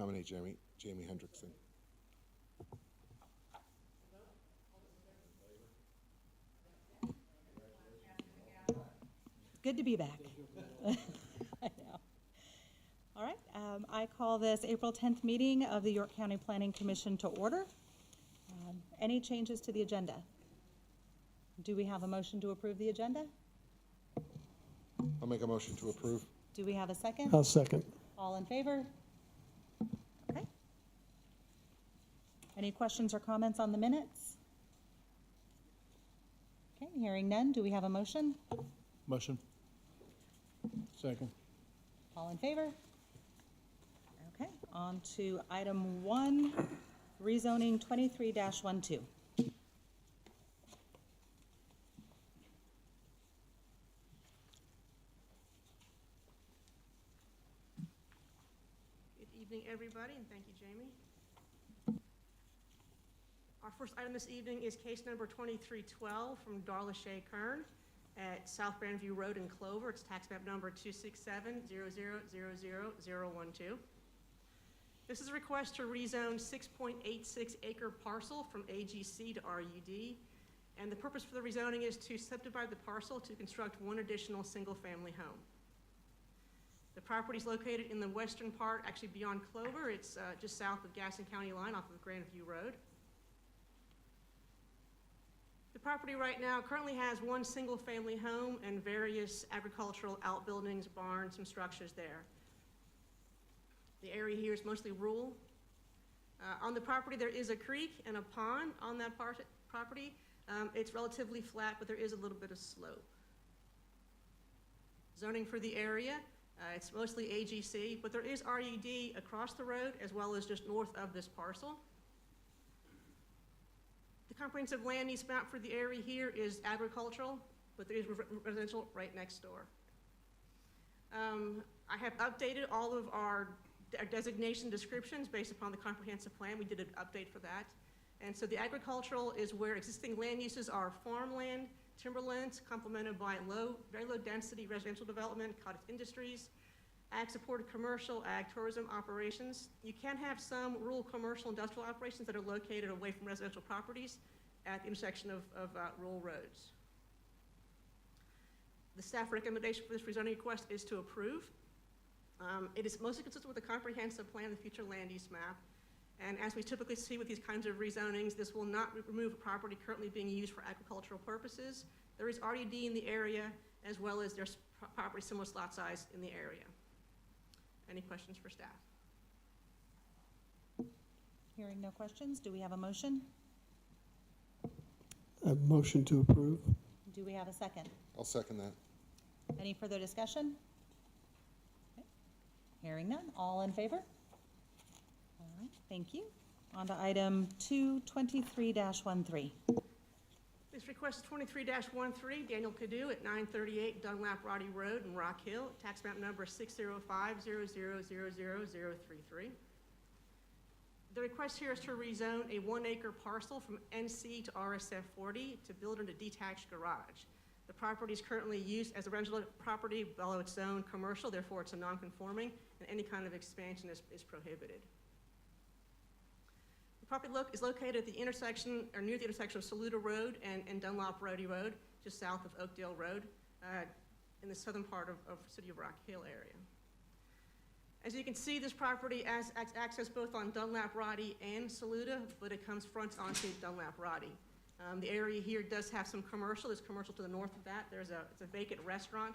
nominate Jamie Hendrickson. Good to be back. I know. All right, I call this April 10th meeting of the York County Planning Commission to order. Any changes to the agenda? Do we have a motion to approve the agenda? I'll make a motion to approve. Do we have a second? I'll second. All in favor? Okay. Any questions or comments on the minutes? Okay, hearing none, do we have a motion? Motion. Second. All in favor? Okay, on to item 1, rezoning 23-12. Good evening, everybody, and thank you, Jamie. Our first item this evening is case number 2312 from Darla Shea Kern at South Grandview Road in Clover. It's tax map number 267-0000012. This is a request to rezone 6.86 acre parcel from AGC to RUD. And the purpose for the rezoning is to subdivide the parcel to construct one additional single-family home. The property is located in the western part, actually beyond Clover. It's just south of Gaston County line off of Grandview Road. The property right now currently has one single-family home and various agricultural outbuildings, barns, some structures there. The area here is mostly rural. On the property, there is a creek and a pond on that property. It's relatively flat, but there is a little bit of slope. Zoning for the area, it's mostly AGC, but there is RUD across the road as well as just north of this parcel. The comprehensive land use map for the area here is agricultural, but there is residential right next door. I have updated all of our designation descriptions based upon the comprehensive plan. We did an update for that. And so the agricultural is where existing land uses are farmland, timberlands, complemented by very low density residential development, cottage industries, ag supported commercial, ag tourism operations. You can have some rural commercial industrial operations that are located away from residential properties at the intersection of rural roads. The staff recommendation for this rezoning request is to approve. It is mostly consistent with the comprehensive plan, the future land use map. And as we typically see with these kinds of rezonings, this will not remove a property currently being used for agricultural purposes. There is RUD in the area, as well as there's property similar lot size in the area. Any questions for staff? Hearing no questions, do we have a motion? A motion to approve. Do we have a second? I'll second that. Any further discussion? Okay. Hearing none, all in favor? All right, thank you. On to item 223-13. This request is 23-13, Daniel Cadu at 938 Dunlap Roddy Road in Rock Hill, tax map number 605-0000033. The request here is to rezone a 1 acre parcel from NC to RSF 40 to build a detached garage. The property is currently used as a rental property below its own commercial, therefore it's a non-conforming, and any kind of expansion is prohibited. The property is located at the intersection, or near the intersection of Saluda Road and Dunlop Roddy Road, just south of Oakdale Road, in the southern part of the city of Rock Hill area. As you can see, this property has access both on Dunlap Roddy and Saluda, but it comes front onto Dunlap Roddy. The area here does have some commercial. There's commercial to the north of that. It's a vacant restaurant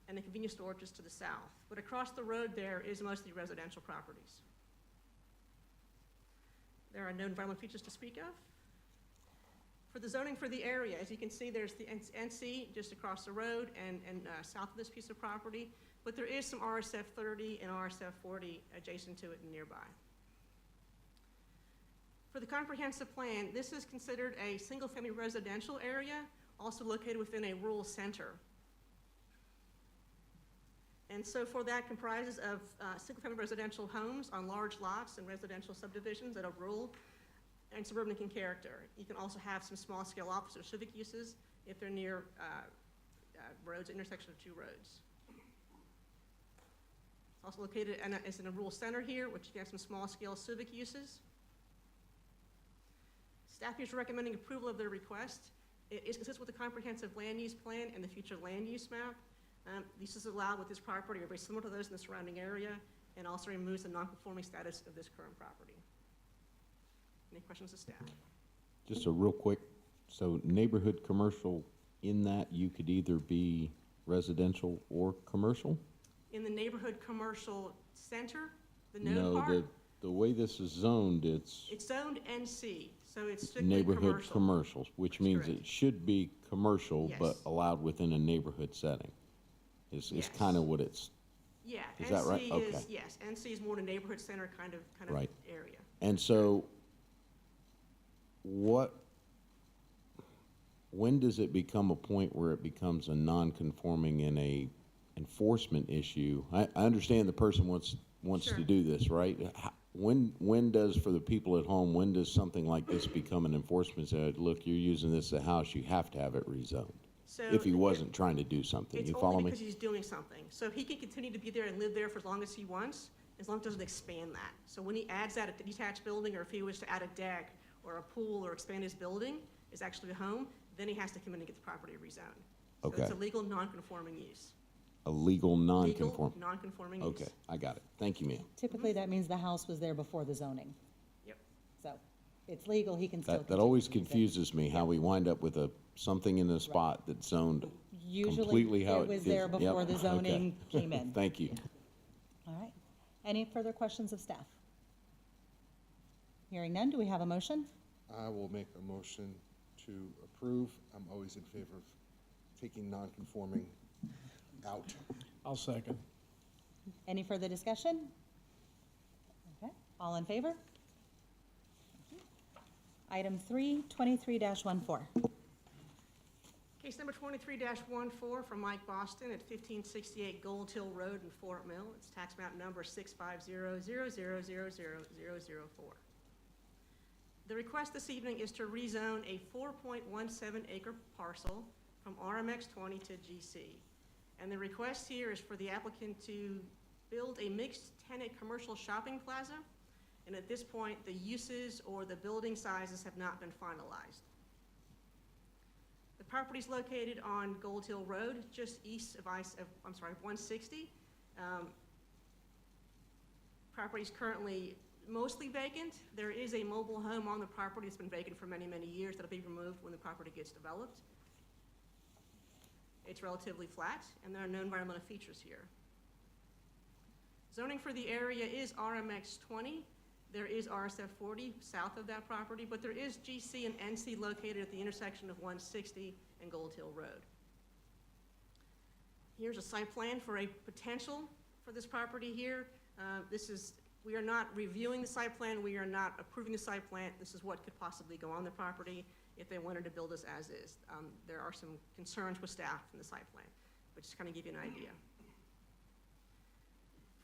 and a convenience store just to the south. But across the road there is mostly residential properties. There are no environmental features to speak of. For the zoning for the area, as you can see, there's the NC just across the road and south of this piece of property, but there is some RSF 30 and RSF 40 adjacent to it and nearby. For the comprehensive plan, this is considered a single-family residential area, also located within a rural center. And so for that comprises of single-family residential homes on large lots and residential subdivisions that are rural and suburban in character. You can also have some small-scale office or civic uses if they're near roads, intersection of two roads. It's also located is in a rural center here, which you can have some small-scale civic uses. Staff is recommending approval of their request. It is consistent with the comprehensive land use plan and the future land use map. Uses allowed with this property are very similar to those in the surrounding area, and also removes the non-conforming status of this current property. Any questions of staff? Just a real quick, so neighborhood commercial, in that you could either be residential or commercial? In the neighborhood commercial center, the node No, part, the way this is zoned, it's it's zoned NC, so it's strictly neighborhood commercial. commercials, which That's means correct. it should be commercial, but Yes. allowed within a neighborhood setting. Is Yes. kind of what it's, Yeah, Is that right? NC is, Okay. yes, NC is more in a neighborhood center kind of Right. area. and so when does it become a point where it becomes a non-conforming and a enforcement issue? I understand the person wants Sure. to do this, right? When does, for the people at home, when does something like this become an enforcement? Say, look, you're using this as a house, you have to have it rezoned. So If he wasn't trying to do something, It's you follow only me? because he's doing something. So he can continue to be there and live there for as long as he wants, as long as it doesn't expand that. So when he adds that, a detached building, or if he was to add a deck or a pool or expand his building, is actually a home, then he has to come in and get the property rezoned. So it's Okay. a legal non-conforming use. A legal Legal non-conform? non-conforming use. Okay, I got it. Thank you, ma'am. Typically, that means the house was there before the zoning. Yep. So it's legal, he can still. That always continue to use it. confuses me, how we wind up with something in a spot that's zoned Usually, completely how it it was is. there Yep, before the okay. zoning came in. Thank you. All right. Any further questions of staff? Hearing none, do we have a motion? I will make a motion to approve. I'm always in favor of taking non-conforming out. I'll second. Any further discussion? Okay, all in favor? Item 3, 23-14. Case number 23-14 from Mike Boston at 1568 Gold Hill Road in Fort Mill. It's tax map number 65000000004. The request this evening is to rezone a 4.17 acre parcel from RMX 20 to GC. And the request here is for the applicant to build a mixed tenant commercial shopping plaza. And at this point, the uses or the building sizes have not been finalized. The property is located on Gold Hill Road, just east of 160. Property is currently mostly vacant. There is a mobile home on the property that's been vacant for many, many years that'll be removed when the property gets developed. It's relatively flat, and there are no environmental features here. Zoning for the area is RMX 20. There is RSF 40 south of that property, but there is GC and NC located at the intersection of 160 and Gold Hill Road. Here's a site plan for a potential for this property here. We are not reviewing the site plan, we are not approving the site plan. This is what could possibly go on the property if they wanted to build this as is. There are some concerns with staff in the site plan, but just kind of give you an idea.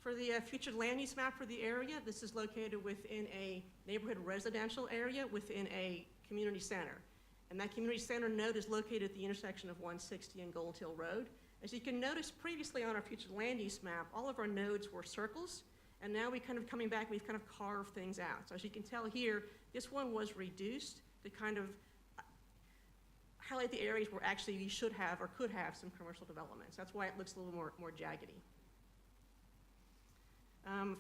For the future land use map for the area, this is located within a neighborhood residential area within a community center. And that community center node is located at the intersection of 160 and Gold Hill Road. As you can notice previously on our future land use map, all of our nodes were circles, and now we've kind of carved things out. So as you can tell here, this one was reduced to kind of highlight the areas where actually you should have or could have some commercial developments. That's why it looks a little more jaggedy.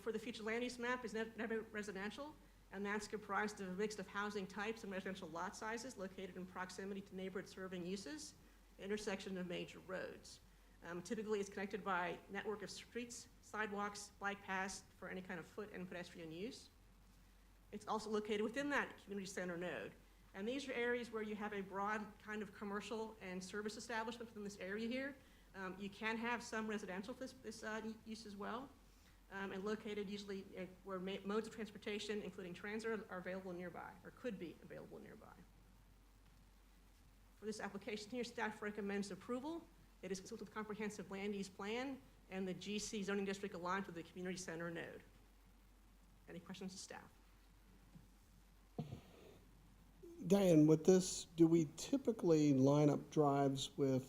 For the future land use map is neighborhood residential, and that's comprised of a mix of housing types and residential lot sizes located in proximity to neighborhood serving uses, intersection of major roads. Typically, it's connected by network of streets, sidewalks, bike paths for any kind of foot and pedestrian use. It's also located within that community center node. And these are areas where you have a broad kind of commercial and service establishment within this area here. You can have some residential for this use as well. And located usually where modes of transportation, including transit, are available nearby, or could be available nearby. For this application here, staff recommends approval. It is consistent with the comprehensive land use plan, and the GC zoning district aligns with the community center node. Any questions to staff? Diane, with this, do we typically line up drives with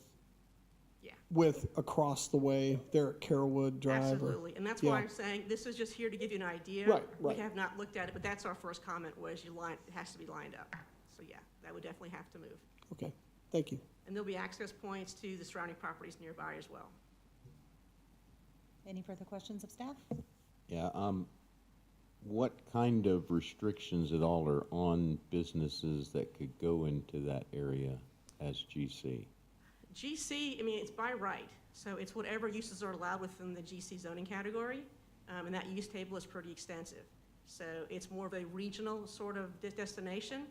Yeah. with across the way there at Carrollwood Drive? or- Absolutely, and that's why Yeah. I'm saying, this is just here to give you an idea. Right, right. We have not looked at it, but that's our first comment, was it has to be lined up. So yeah, that would definitely have to move. Okay, thank you. And there'll be access points to the surrounding properties nearby as well. Any further questions of staff? Yeah, what kind of restrictions at all are on businesses that could go into that area as GC? GC, I mean, it's by right, so it's whatever uses are allowed within the GC zoning category, and that use table is pretty extensive. So it's more of a regional sort of destination.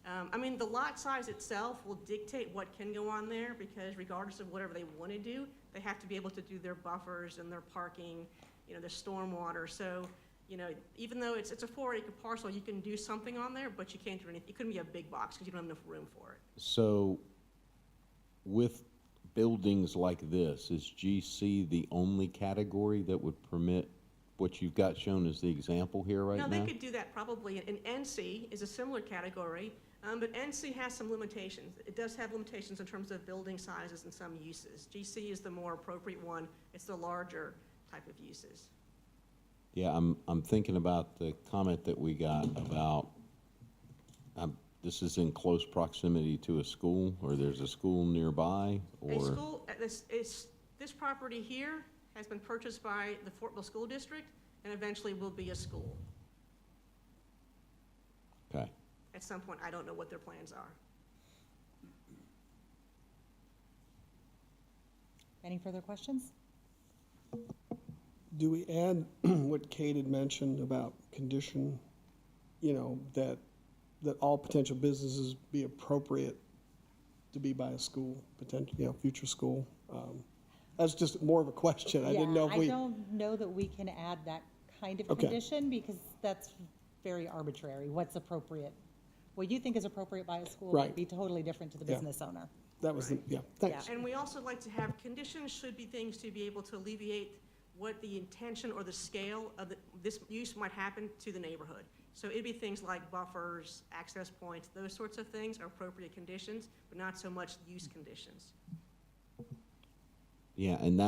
I mean, the lot size itself will dictate what can go on there, because regardless of whatever they want to do, they have to be able to do their buffers and their parking, you know, their stormwater. So, you know, even though it's a 4-acre parcel, you can do something on there, but you can't do anything. It couldn't be a big box because you don't have enough room for it. So with buildings like this, is GC the only category that would permit what you've got shown as the example here right No, now? they could do that probably, and NC is a similar category, but NC has some limitations. It does have limitations in terms of building sizes and some uses. GC is the more appropriate one. It's the larger type of uses. Yeah, I'm thinking about the comment that we got about, this is in close proximity to a school, or there's a school nearby, A or? school, this property here has been purchased by the Fortville School District and eventually will be a school Okay. at some point. I don't know what their plans are. Any further questions? Do we add what Kate had mentioned about condition, you know, that all potential businesses be appropriate to be by a school, potential, you know, future school? That's just more of a question. I didn't know if we. I don't know that we can add that kind of Okay. condition, because that's very arbitrary, what's appropriate. What you think is appropriate by a school Right. might be totally different to the Yeah. business owner. That was the, yeah, thanks. And we also like to have, conditions should be things to be able to alleviate what the intention or the scale of this use might happen to the neighborhood. So it'd be things like buffers, access points, those sorts of things are appropriate conditions, but not so much use conditions. Yeah, and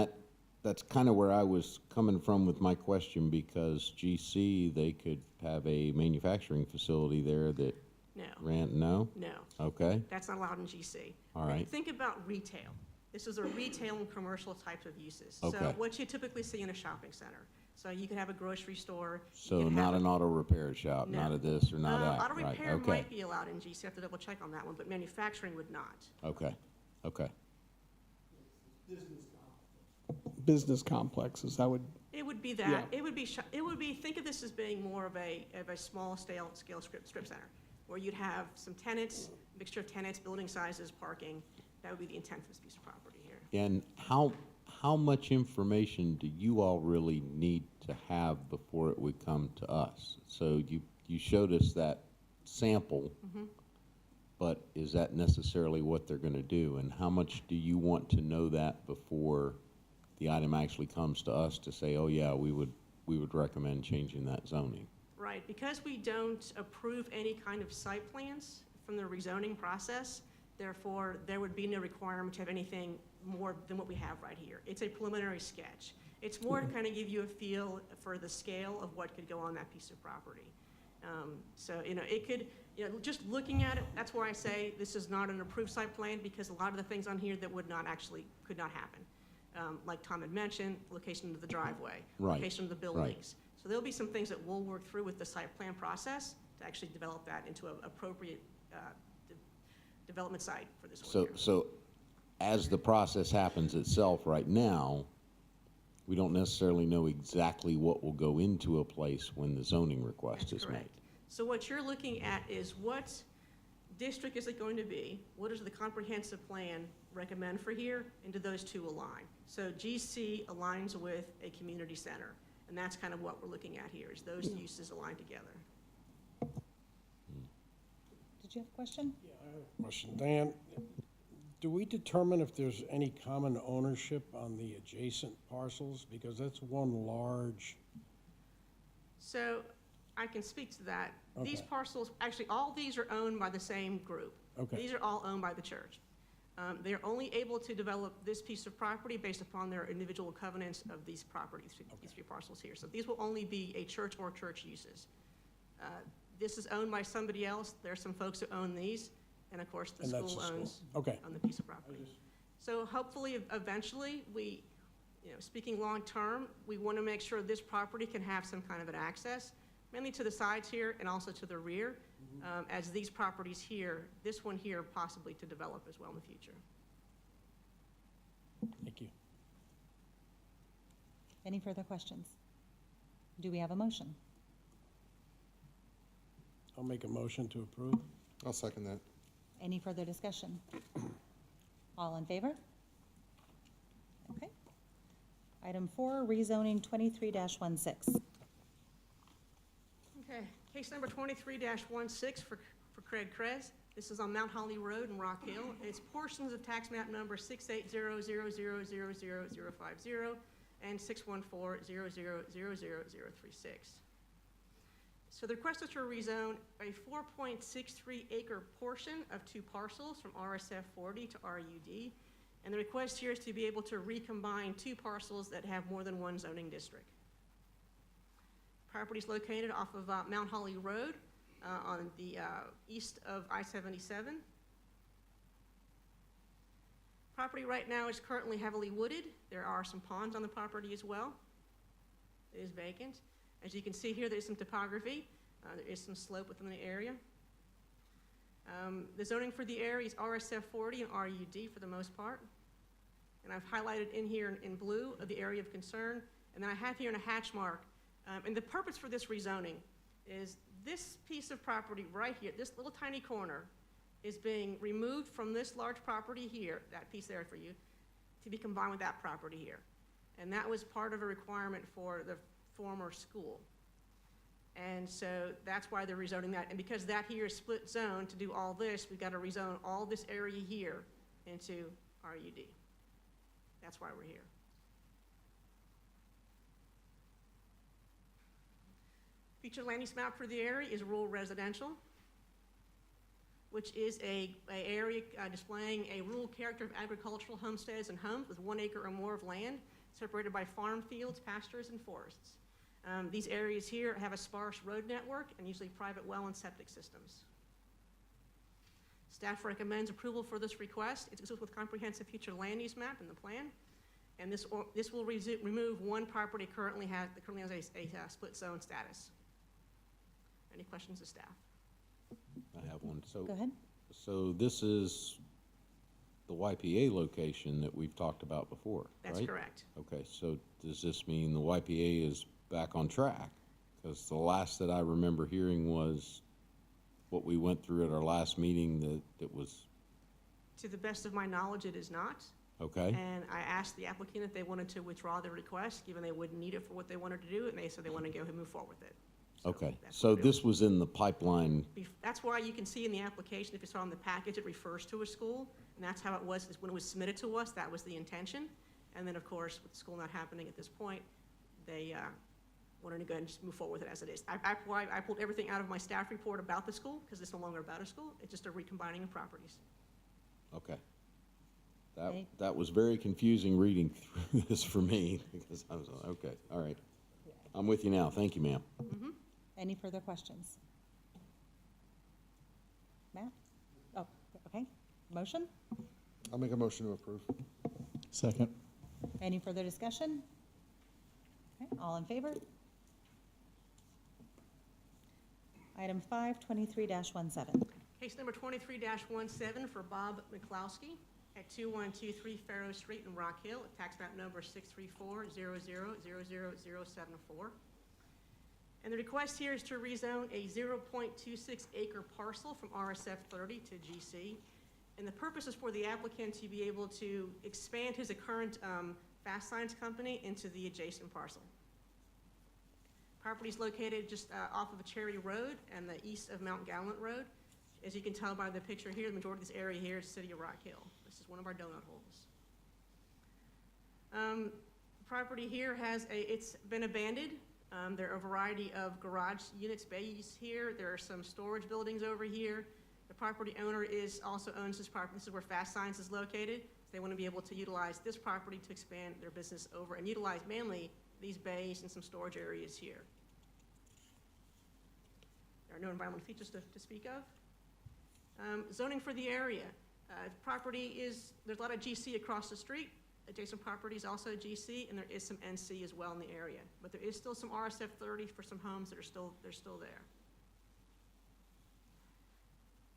that's kind of where I was coming from with my question, because GC, they could have a manufacturing facility there that No, no? no, Okay, that's not allowed in GC. all right. Think about retail. This is a retail and commercial types of uses. Okay. So what you typically see in a shopping center. So you could have a grocery store. you So could not have an auto repair shop, No. not a this or not that, Auto right? repair Okay, might be allowed in GC, I have to double check on that one, but manufacturing would not. okay, okay. Business complexes, I would, It would be Yeah. that, it would be, think of this as being more of a small scale strip center, where you'd have some tenants, mixture of tenants, building sizes, parking. That would be the intent of this piece of property here. And how much information do you all really need to have before it would come to us? So you showed us that sample, but is that necessarily what they're gonna do? And how much do you want to know that before the item actually comes to us to say, oh yeah, we would recommend changing that zoning? Right, because we don't approve any kind of site plans from the rezoning process, therefore, there would be no requirement to have anything more than what we have right here. It's a preliminary sketch. It's more to kind of give you a feel for the scale of what could go on that piece of property. So, you know, it could, you know, just looking at it, that's where I say this is not an approved site plan, because a lot of the things on here that could not happen. Like Tom had mentioned, location of the driveway, Right, location of the buildings. So there'll be some things that we'll work through with the site plan process to actually develop that into an appropriate development site for this one So, here. so as the process happens itself right now, we don't necessarily know exactly what will go into a place when the zoning request That's is made. correct. So what you're looking at is what district is it going to be? What does the comprehensive plan recommend for here? And do those two align? So GC aligns with a community center. And that's kind of what we're looking at here, is those uses align together. Did you have a question? Question, Dan, do we determine if there's any common ownership on the adjacent parcels? Because that's one large, So I can speak to that. These Okay. parcels, actually, all these are owned by the same group. Okay. These are all owned by the church. They're only able to develop this piece of property based upon their individual covenants of these properties, these three parcels here. So these will only be a church or church uses. This is owned by somebody else. There are some folks who own these, and of course, the And that's school the school. owns Okay. on the piece of property. So hopefully, eventually, we, speaking long-term, we want to make sure this property can have some kind of an access, mainly to the sides here and also to the rear, as these properties here, this one here possibly to develop as well in the future. Thank you. Any further questions? Do we have a motion? I'll make a motion to approve. I'll second that. Any further discussion? All in favor? Okay. Item 4, rezoning 23-16. Okay, case number 23-16 for Craig Krez. This is on Mount Holly Road in Rock Hill. It's portions of tax map number 68000000050 and 61400000036. So the request is to rezone a 4.63 acre portion of 2 parcels from RSF 40 to RUD. And the request here is to be able to recombine 2 parcels that have more than one zoning district. Property is located off of Mount Holly Road on the east of I-77. Property right now is currently heavily wooded. There are some ponds on the property as well. It is vacant. As you can see here, there's some topography. There is some slope within the area. The zoning for the area is RSF 40 and RUD for the most part. And I've highlighted in here in blue of the area of concern. And then I have here in a hatch mark. And the purpose for this rezoning is this piece of property right here, this little tiny corner, is being removed from this large property here, that piece there for you, to be combined with that property here. And that was part of a requirement for the former school. And so that's why they're rezoning that. And because that here is split zone, to do all this, we've got to rezone all this area here into RUD. That's why we're here. Featured land use map for the area is rural residential, which is a area displaying a rural character of agricultural homesteads and homes with 1 acre or more of land separated by farm fields, pastures, and forests. These areas here have a sparse road network and usually private well and septic systems. Staff recommends approval for this request. It's consistent with comprehensive future land use map in the plan. And this will remove one property that currently has a split zone status. Any questions of staff? I have one. So, Go ahead. so this is the YPA location that we've talked about before, right? That's correct. Okay, so does this mean the YPA is back on track? Because the last that I remember hearing was what we went through at our last meeting, that it was, To the best of my knowledge, it is not. okay? And I asked the applicant if they wanted to withdraw their request, given they wouldn't need it for what they wanted to do, and they said they want to go ahead and move forward with it. So Okay, that's so what they're- this was in the pipeline, That's why you can see in the application, if you saw in the package, it refers to a school, and that's how it was, is when it was submitted to us, that was the intention. And then, of course, with the school not happening at this point, they wanted to go ahead and just move forward with it as it is. I pulled everything out of my staff report about the school, because it's no longer about a school, it's just a recombining of properties. okay. Okay. That was very confusing reading through this for me, because I was, okay, all right. I'm with you now, thank you, ma'am. Any further questions? Matt? Oh, okay. Motion? I'll make a motion to approve. Second. Any further discussion? Okay, all in favor? Item 5, 23-17. Case number 23-17 for Bob McCloskey at 2123 Farrow Street in Rock Hill, tax map number 63400000074. And the request here is to rezone a 0.26 acre parcel from RSF 30 to GC. And the purpose is for the applicant to be able to expand his current fast signs company into the adjacent parcel. Property is located just off of a Cherry Road and the east of Mount Gallant Road. As you can tell by the picture here, the majority of this area here is City of Rock Hill. This is one of our donut holes. Property here it's been abandoned. There are a variety of garage units, bays here. There are some storage buildings over here. The property owner also owns this property. This is where Fast Signs is located. So they want to be able to utilize this property to expand their business over and utilize mainly these bays and some storage areas here. There are no environmental features to speak of. Zoning for the area. There's a lot of GC across the street. Adjacent property is also GC, and there is some NC as well in the area. But there is still some RSF 30 for some homes that are still there.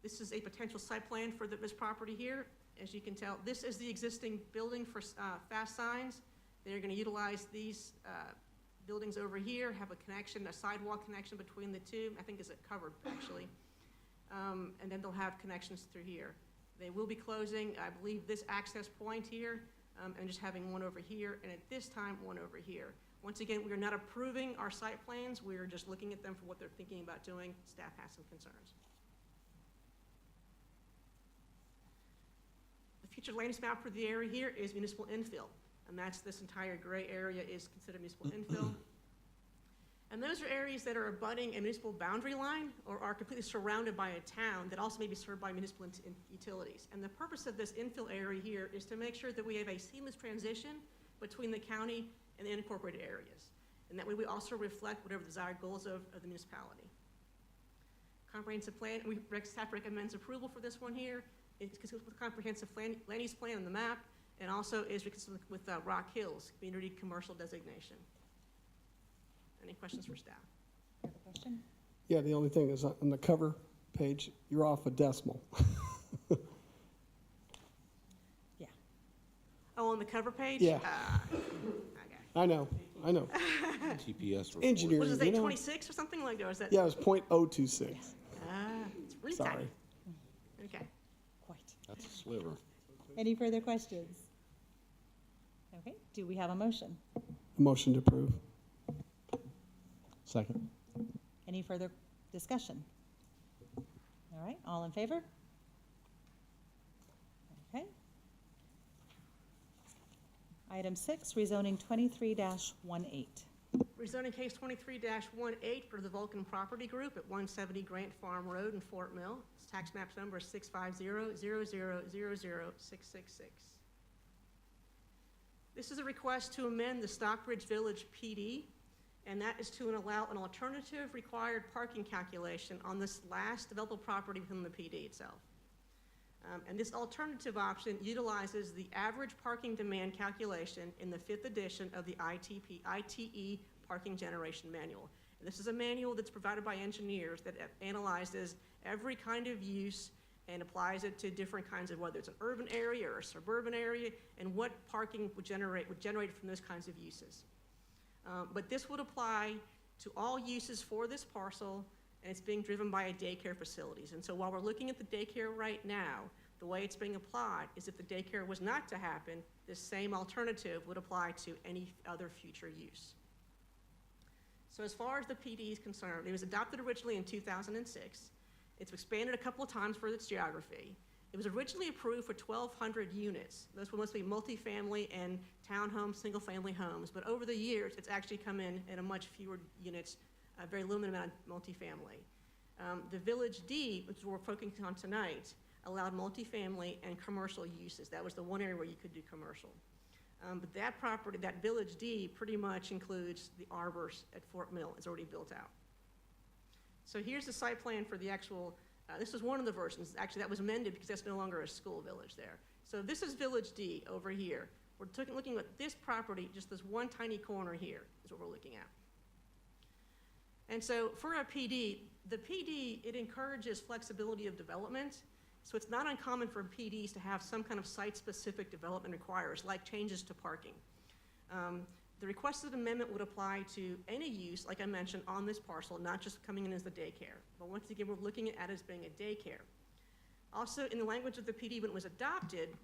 This is a potential site plan for this property here. As you can tell, this is the existing building for Fast Signs. They're going to utilize these buildings over here, have a connection, a sidewalk connection between the two. I think is it covered, actually. And then they'll have connections through here. They will be closing, I believe, this access point here, and just having one over here, and at this time, one over here. Once again, we are not approving our site plans. We are just looking at them for what they're thinking about doing. Staff has some concerns. The future land use map for the area here is municipal infill, and that's this entire gray area is considered municipal infill. And those are areas that are abutting a municipal boundary line or are completely surrounded by a town that also may be served by municipal utilities. And the purpose of this infill area here is to make sure that we have a seamless transition between the county and the unincorporated areas. And that way we also reflect whatever the desired goals of the municipality. Comprehensive plan, staff recommends approval for this one here. It's consistent with the comprehensive land use plan on the map, and also is consistent with Rock Hills Community Commercial Designation. Any questions for staff? You have a question? Yeah, the only thing is on the cover page, you're off a decimal. Yeah. Oh, on the cover page? Yeah. Okay. I know. TPS report. Engineering, What does it you say, know? 26 or something like that, or is that? Yeah, it was .026. It's really tiny. Sorry. Okay. Quite. That's a sliver. Any further questions? Okay, do we have a motion? Motion to approve. Second. Any further discussion? All right, all in favor? Okay. Item 6, rezoning 23-18. Rezoning case 23-18 for the Vulcan Property Group at 170 Grant Farm Road in Fort Mill. Its tax map number is 650-0000666. This is a request to amend the Stockbridge Village PD, and that is to allow an alternative required parking calculation on this last developable property within the PD itself. And this alternative option utilizes the average parking demand calculation in the 5th edition of the ITE Parking Generation Manual. And this is a manual that's provided by engineers that analyzes every kind of use and applies it to different kinds of, whether it's an urban area or a suburban area, and what parking would generate from those kinds of uses. But this would apply to all uses for this parcel, and it's being driven by a daycare facilities. And so while we're looking at the daycare right now, the way it's being applied is if the daycare was not to happen, this same alternative would apply to any other future use. So as far as the PD is concerned, it was adopted originally in 2006. It's expanded a couple of times for its geography. It was originally approved for 1,200 units. Those were mostly multifamily and townhomes, single-family homes. But over the years, it's actually come in at a much fewer units, a very limited amount of multifamily. The Village D, which we're focusing on tonight, allowed multifamily and commercial uses. That was the one area where you could do commercial. But that property, that Village D, pretty much includes the arbors at Fort Mill. It's already built out. So here's the site plan for the actual, this is one of the versions. Actually, that was amended because that's no longer a school village there. So this is Village D over here. We're looking at this property, just this one tiny corner here is what we're looking at. And so for a PD, the PD, it encourages flexibility of development. So it's not uncommon for PDs to have some kind of site-specific development requirements, like changes to parking. The requested amendment would apply to any use, like I mentioned, on this parcel, not just coming in as the daycare. But once again, we're looking at it as being a daycare. Also, in the language of the PD when it was adopted,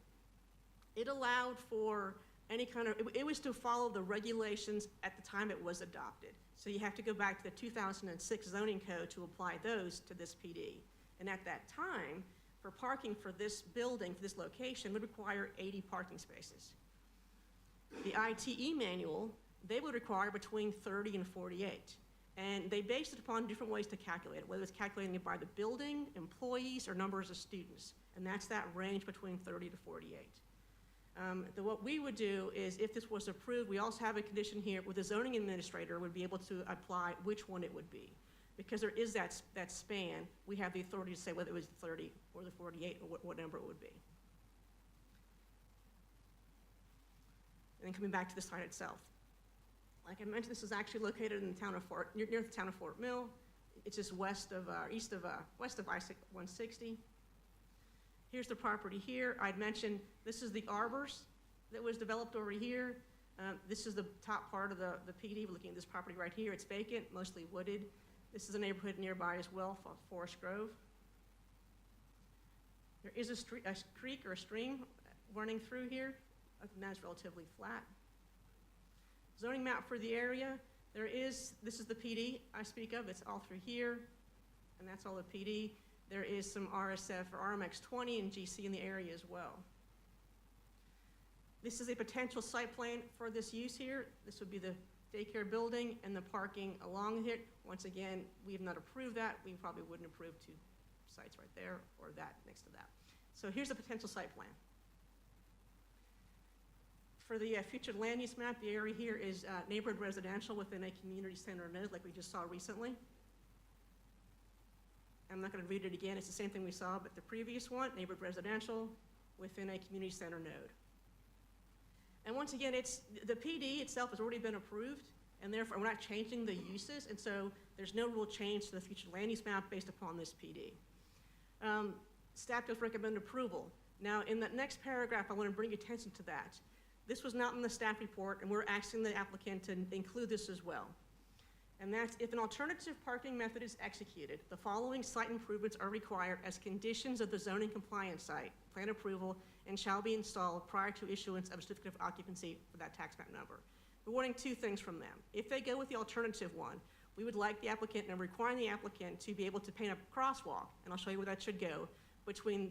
it allowed for any kind of, it was to follow the regulations at the time it was adopted. So you have to go back to the 2006 zoning code to apply those to this PD. And at that time, for parking for this building, for this location, would require 80 parking spaces. The ITE manual, they would require between 30 and 48. And they based it upon different ways to calculate it, whether it's calculating it by the building, employees, or numbers of students. And that's that range between 30 to 48. What we would do is, if this was approved, we also have a condition here where the zoning administrator would be able to apply which one it would be. Because there is that span, we have the authority to say whether it was 30 or the 48 or what number it would be. And then coming back to the site itself. Like I mentioned, this is actually located in the town of near the town of Fort Mill. It's just west of I-160. Here's the property here. I'd mentioned this is the arbors that was developed over here. This is the top part of the PD. We're looking at this property right here. It's vacant, mostly wooded. This is a neighborhood nearby as well, Forest Grove. There is a creek or a stream running through here. Other than that, it's relatively flat. Zoning map for the area, this is the PD I speak of. It's all through here, and that's all the PD. There is some RSF or RMX 20 and GC in the area as well. This is a potential site plan for this use here. This would be the daycare building and the parking along it. Once again, we have not approved that. We probably wouldn't approve two sites right there or that next to that. So here's a potential site plan. For the future land use map, the area here is neighborhood residential within a community center node like we just saw recently. I'm not going to read it again. It's the same thing we saw, but the previous one, neighborhood residential within a community center node. And once again, the PD itself has already been approved, and therefore we're not changing the uses, and so there's no real change to the future land use map based upon this PD. Staff does recommend approval. Now, in that next paragraph, I want to bring attention to that. This was not in the staff report, and we're asking the applicant to include this as well. And that's, if an alternative parking method is executed, the following site improvements are required as conditions of the zoning compliance site plan approval and shall be installed prior to issuance of a certificate of occupancy for that tax map number. We're wanting two things from them. If they go with the alternative one, we would like the applicant and requiring the applicant to be able to paint a crosswalk, and I'll show you where that should go, between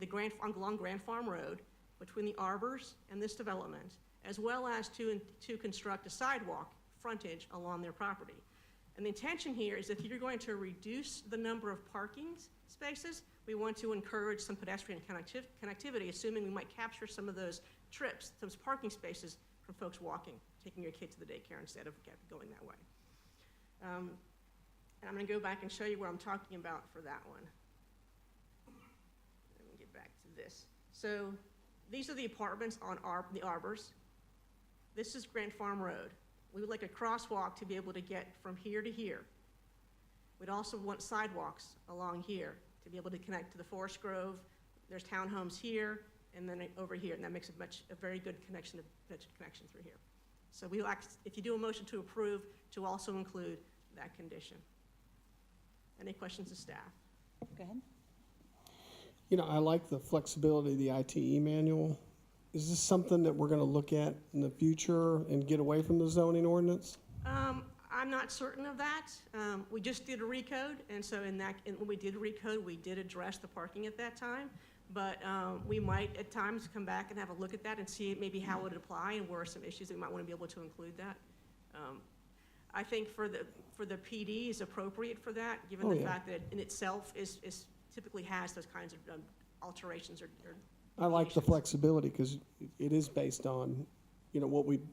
along Grand Farm Road, between the arbors and this development, as well as to construct a sidewalk frontage along their property. And the intention here is if you're going to reduce the number of parking spaces, we want to encourage some pedestrian connectivity, assuming we might capture some of those trips, those parking spaces from folks walking, taking your kid to the daycare instead of going that way. And I'm going to go back and show you what I'm talking about for that one. Let me get back to this. So these are the apartments on the arbors. This is Grand Farm Road. We would like a crosswalk to be able to get from here to here. We'd also want sidewalks along here to be able to connect to the Forest Grove. There's townhomes here and then over here, and that makes a very good connection through here. So we'll if you do a motion to approve, to also include that condition. Any questions of staff? Go ahead. You know, I like the flexibility of the ITE manual. Is this something that we're going to look at in the future and get away from the zoning ordinance? I'm not certain of that. We just did a recode, and so when we did a recode, we did address the parking at that time. But we might at times come back and have a look at that and see maybe how it would apply and where are some issues that we might want to be able to include that. I think for the PD is appropriate for that, given the fact that in itself is typically has those kinds of alterations or I like the flexibility because it is based on, you know, what we've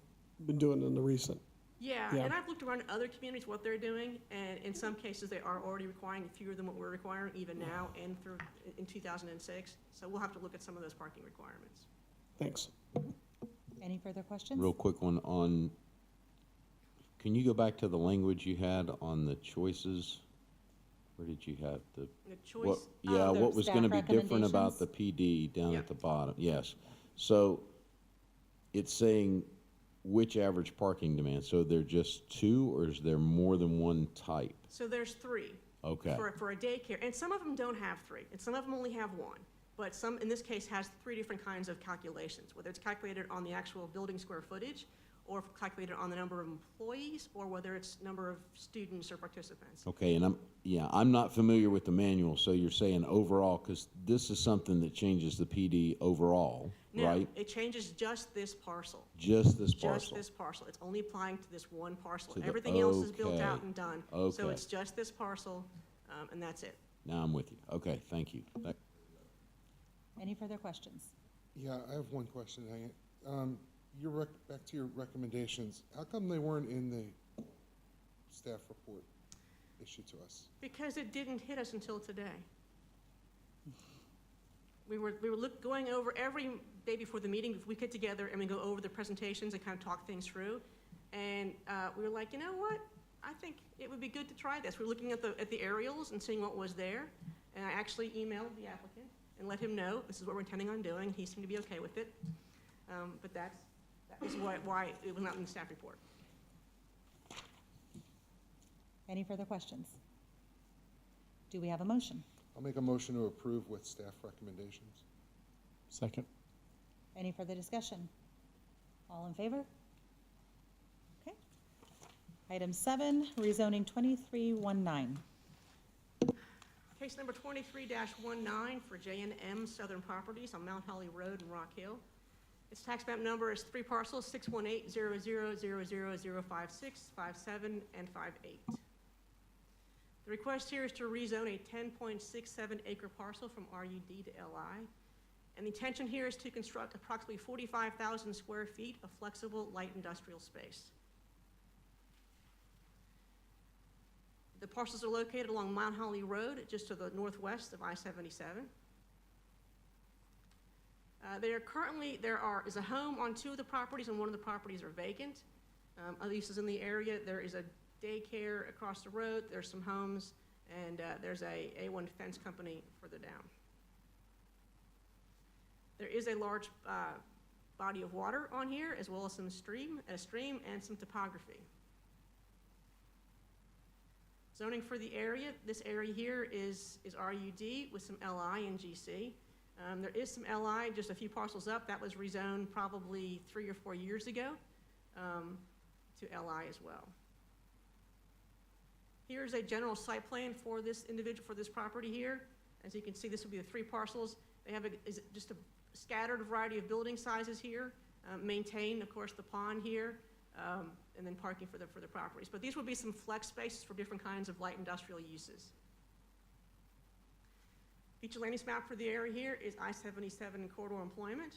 been doing in the recent. Yeah, Yeah. and I've looked around other communities, what they're doing, and in some cases, they are already requiring fewer than what we're requiring, even now and in 2006. So we'll have to look at some of those parking requirements. Thanks. Any further questions? Real quick one on, can you go back to the language you had on the choices? Where did you have the? The choice. Yeah, the what was gonna staff be different about the recommendations? PD down Yeah. at the bottom? Yes. So it's saying which average parking demand? So they're just two, or is there more than one type? So there's three. Okay. For a daycare, and some of them don't have three, and some of them only have one. But some, in this case, has three different kinds of calculations, whether it's calculated on the actual building square footage, or calculated on the number of employees, or whether it's number of students or participants. Okay, and I'm not familiar with the manual, so you're saying overall, because this is something that changes the PD overall, No, right? it changes just this parcel. Just this Just parcel? this parcel. It's only applying to this one parcel. To the- Everything else is built out okay. and done. So Okay. it's just this parcel, and that's it. Now I'm with you. Okay, thank you. Any further questions? Yeah, I have one question, Diane. Back to your recommendations, how come they weren't in the staff report issued to us? Because it didn't hit us until today. We were going over every day before the meeting, we get together and we go over the presentations and kind of talk things through. And we were like, you know what? I think it would be good to try this. We're looking at the aerials and seeing what was there. And I actually emailed the applicant and let him know this is what we're intending on doing. He seemed to be okay with it. But that is why it was not in the staff report. Any further questions? Do we have a motion? I'll make a motion to approve with staff recommendations. Second. Any further discussion? All in favor? Okay. Item 7, rezoning 2319. Case number 23-19 for J&M Southern Properties on Mount Holly Road in Rock Hill. Its tax map number is 3 parcels, 618-00000056, 57, and 58. The request here is to rezone a 10.67 acre parcel from RUD to LI. And the intention here is to construct approximately 45,000 square feet of flexible light industrial space. The parcels are located along Mount Holly Road, just to the northwest of I-77. There is a home on 2 of the properties, and 1 of the properties are vacant. Other uses in the area, there is a daycare across the road, there's some homes, and there's a A1 fence company further down. There is a large body of water on here, as well as a stream and some topography. Zoning for the area, this area here is RUD with some LI and GC. There is some LI just a few parcels up. That was rezoned probably 3 or 4 years ago to LI as well. Here's a general site plan for this property here. As you can see, this will be the 3 parcels. They have just a scattered variety of building sizes here. Maintain, of course, the pond here. And then parking for the properties. But these would be some flex spaces for different kinds of light industrial uses. Feature land use map for the area here is I-77 corridor employment.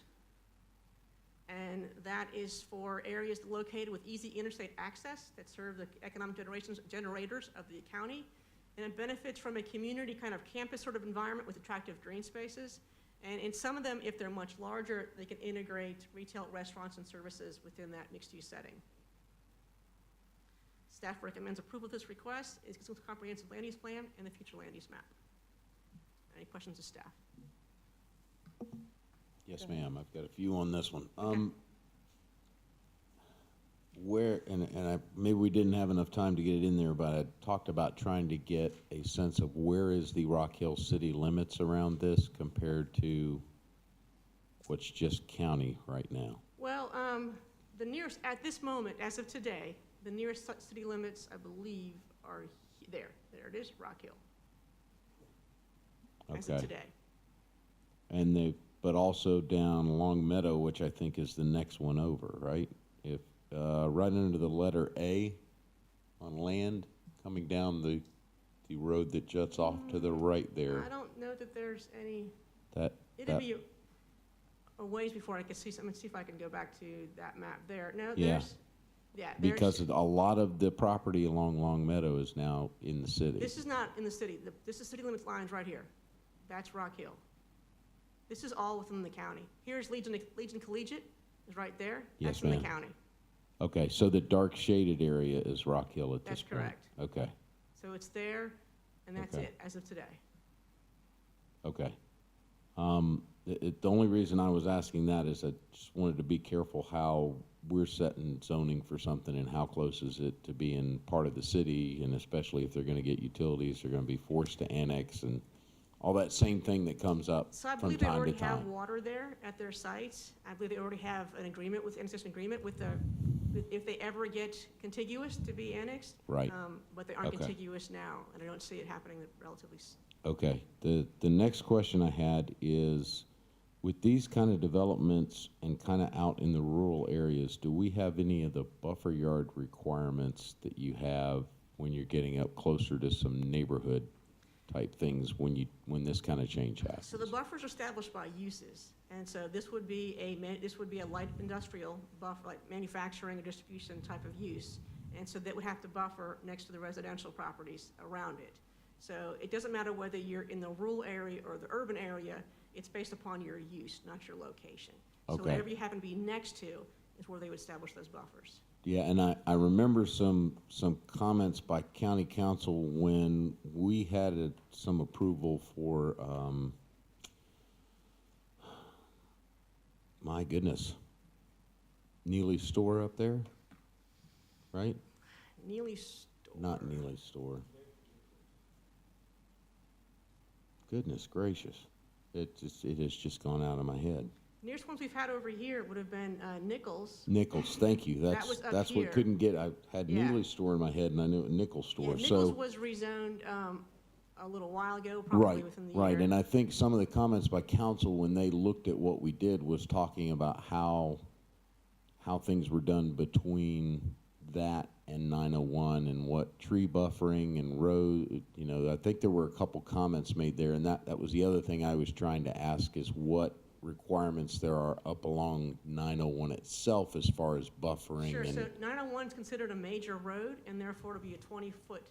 And that is for areas located with easy interstate access that serve the economic generators of the county. And it benefits from a community kind of campus sort of environment with attractive green spaces. And in some of them, if they're much larger, they can integrate retail, restaurants, and services within that mixed-use setting. Staff recommends approval of this request. It's consistent with the comprehensive land use plan and the future land use map. Any questions of staff? Yes, ma'am, I've got a few on this one. Okay. Maybe we didn't have enough time to get it in there, but I talked about trying to get a sense of where is the Rock Hill city limits around this compared to what's just county right now? Well, the nearest, at this moment, as of today, the nearest city limits, I believe, are there. There it is, Rock Hill. As of Okay. today. And but also down Long Meadow, which I think is the next one over, right? If right under the letter A on land, coming down the road that juts off to the right there. I don't know that there's any, That it'd be a ways before I could see something, see if I can go back to that map there. No, Yeah. there's, because a lot of the property along Long Meadow is now in the city. this is not in the city. This is city limits lines right here. That's Rock Hill. This is all within the county. Here's Legion Collegiate is right there. Yes, That's in ma'am. the county. Okay, so the dark shaded area is Rock Hill at this That's point? correct. Okay, So it's there, and that's Okay. it as of today. okay. The only reason I was asking that is I just wanted to be careful how we're setting zoning for something and how close is it to being part of the city, and especially if they're gonna get utilities, they're gonna be forced to annex and all that same thing that comes up So I from believe they time to already have time. water there at their sites. I believe they already have an agreement with, intersection agreement with the if they ever get contiguous to be annexed. Right. But they aren't Okay. contiguous now, and I don't see it happening relatively. Okay, the next question I had is, with these kind of developments and kind of out in the rural areas, do we have any of the buffer yard requirements that you have when you're getting up closer to some neighborhood type things when this kind of change happens? So the buffers are established by uses, and so this would be a light industrial buffer, like manufacturing or distribution type of use. And so that would have to buffer next to the residential properties around it. So it doesn't matter whether you're in the rural area or the urban area, it's based upon your use, not your location. So Okay. whatever you happen to be next to is where they would establish those buffers. Yeah, and I remember some comments by county council when we had some approval for, my goodness, Neely's store up there, right? Neely's store. Not Neely's store. Goodness gracious, it has just gone out of my head. Nearest ones we've had over here would have been Nichols. Nichols, thank you. That was up That's here. what couldn't get. I had Yeah. Neely's store in my head, and I knew Nichols Yeah, store. Nichols So was rezoned a little while ago, probably right, within the right, year. and I think some of the comments by council when they looked at what we did was talking about how things were done between that and 901 and what tree buffering and road. You know, I think there were a couple comments made there, and that was the other thing I was trying to ask is what requirements there are up along 901 itself as far as buffering. Sure, and so 901 is considered a major road, and therefore it'll be a 20-foot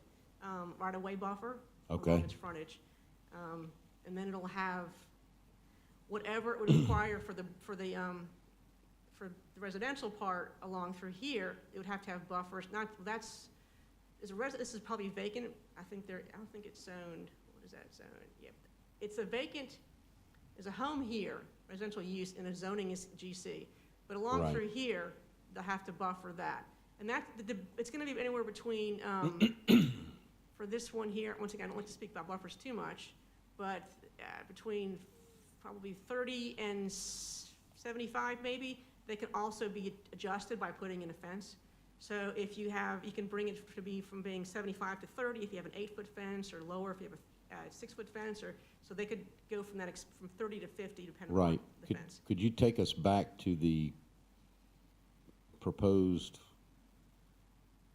right-of-way buffer Okay. along its frontage. And then it'll have whatever it would require for the residential part along through here, it would have to have buffers. This is probably vacant. I don't think it's zoned. What is that zoned? Yep. It's a vacant, there's a home here, residential use, and the zoning is GC. But along Right. through here, they'll have to buffer that. And it's gonna be anywhere between, for this one here, once again, I don't like to speak about buffers too much, but between probably 30 and 75 maybe. They can also be adjusted by putting in a fence. So if you can bring it to be from being 75 to 30 if you have an 8-foot fence, or lower if you have a 6-foot fence, or so they could go from from 30 to 50 depending on right. the fence. Could you take us back to the proposed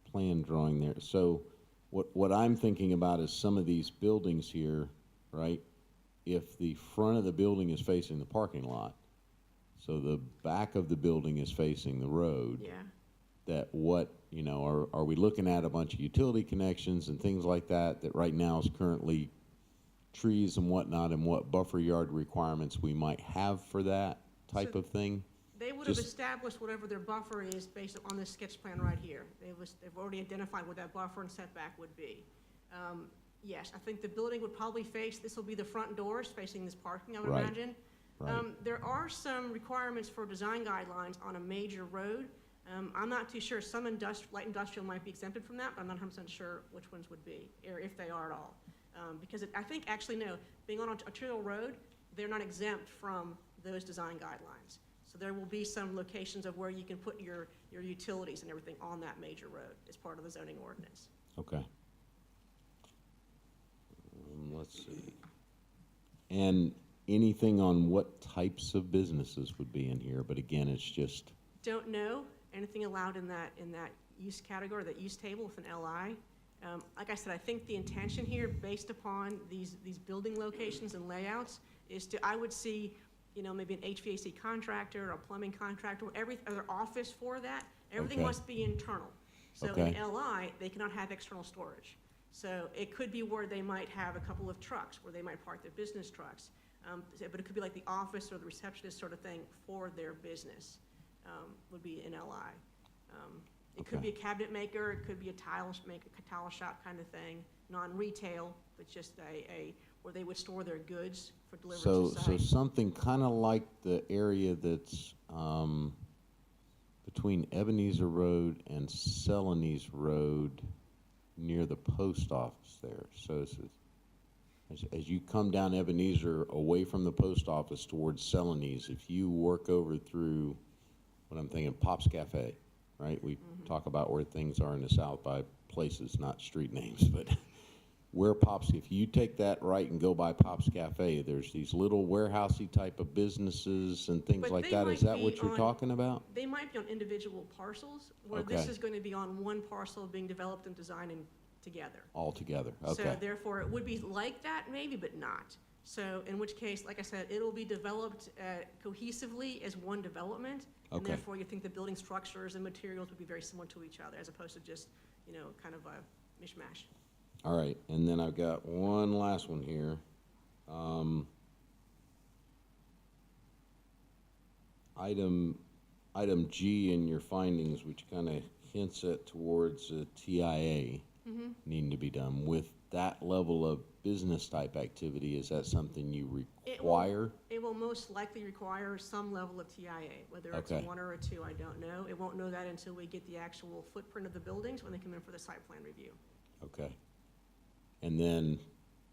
plan drawing there? So what I'm thinking about is some of these buildings here, right? If the front of the building is facing the parking lot, so the back of the building is facing the road. Yeah. That are we looking at a bunch of utility connections and things like that right now is currently trees and whatnot, and what buffer yard requirements we might have for that type So of thing? They would have Just- established whatever their buffer is based on this sketch plan right here. They've already identified what that buffer and setback would be. Yes, I think the building would probably this will be the front doors facing this parking, I would Right. imagine. Right. There are some requirements for design guidelines on a major road. I'm not too sure, some light industrial might be exempted from that, but I'm not 100% sure which ones would be, or if they are at all. Because I think, actually, no, being on a trail road, they're not exempt from those design guidelines. So there will be some locations of where you can put your utilities and everything on that major road as part of the zoning ordinance. Okay. Let's see. And anything on what types of businesses would be in here, but again, it's just, Don't know anything allowed in that use category, that use table with an LI. Like I said, I think the intention here, based upon these building locations and layouts, is I would see, maybe an HVAC contractor, a plumbing contractor, every other office for that. Everything Okay. must be internal. So in Okay. LI, they cannot have external storage. So it could be where they might have a couple of trucks, where they might park their business trucks. But it could be like the office or the receptionist sort of thing for their business, would be in LI. It could be a cabinet maker, it could be a tile shop kind of thing, non-retail, but just where they would store their goods for delivery so to site. something kind of like the area that's between Ebenezer Road and Celanese Road near the post office there. So as you come down Ebenezer away from the post office towards Celanese, if you work over through what I'm thinking, Pop's Cafe, right? We talk about where things are in the South by places, not street names, but where Pops, if you take that right and go by Pops Cafe, there's these little warehousey type of businesses and things But like they that. Is might that be what you're on- talking about? They might be on individual parcels, where this Okay. is going to be on one parcel being developed and designed together. All together, So okay. therefore, it would be like that maybe, but not. So in which case, like I said, it'll be developed cohesively as one development. And Okay. therefore, you think the building structures and materials would be very similar to each other, as opposed to just, kind of a mishmash. All right, and then I've got one last one here. Item G in your findings, which kind of hints at towards a TIA needing to be done. With that level of business type activity, is that something you It will- require? It will most likely require some level of TIA, whether it's Okay. one or a two, I don't know. It won't know that until we get the actual footprint of the buildings when they come in for the site plan review. Okay. And then,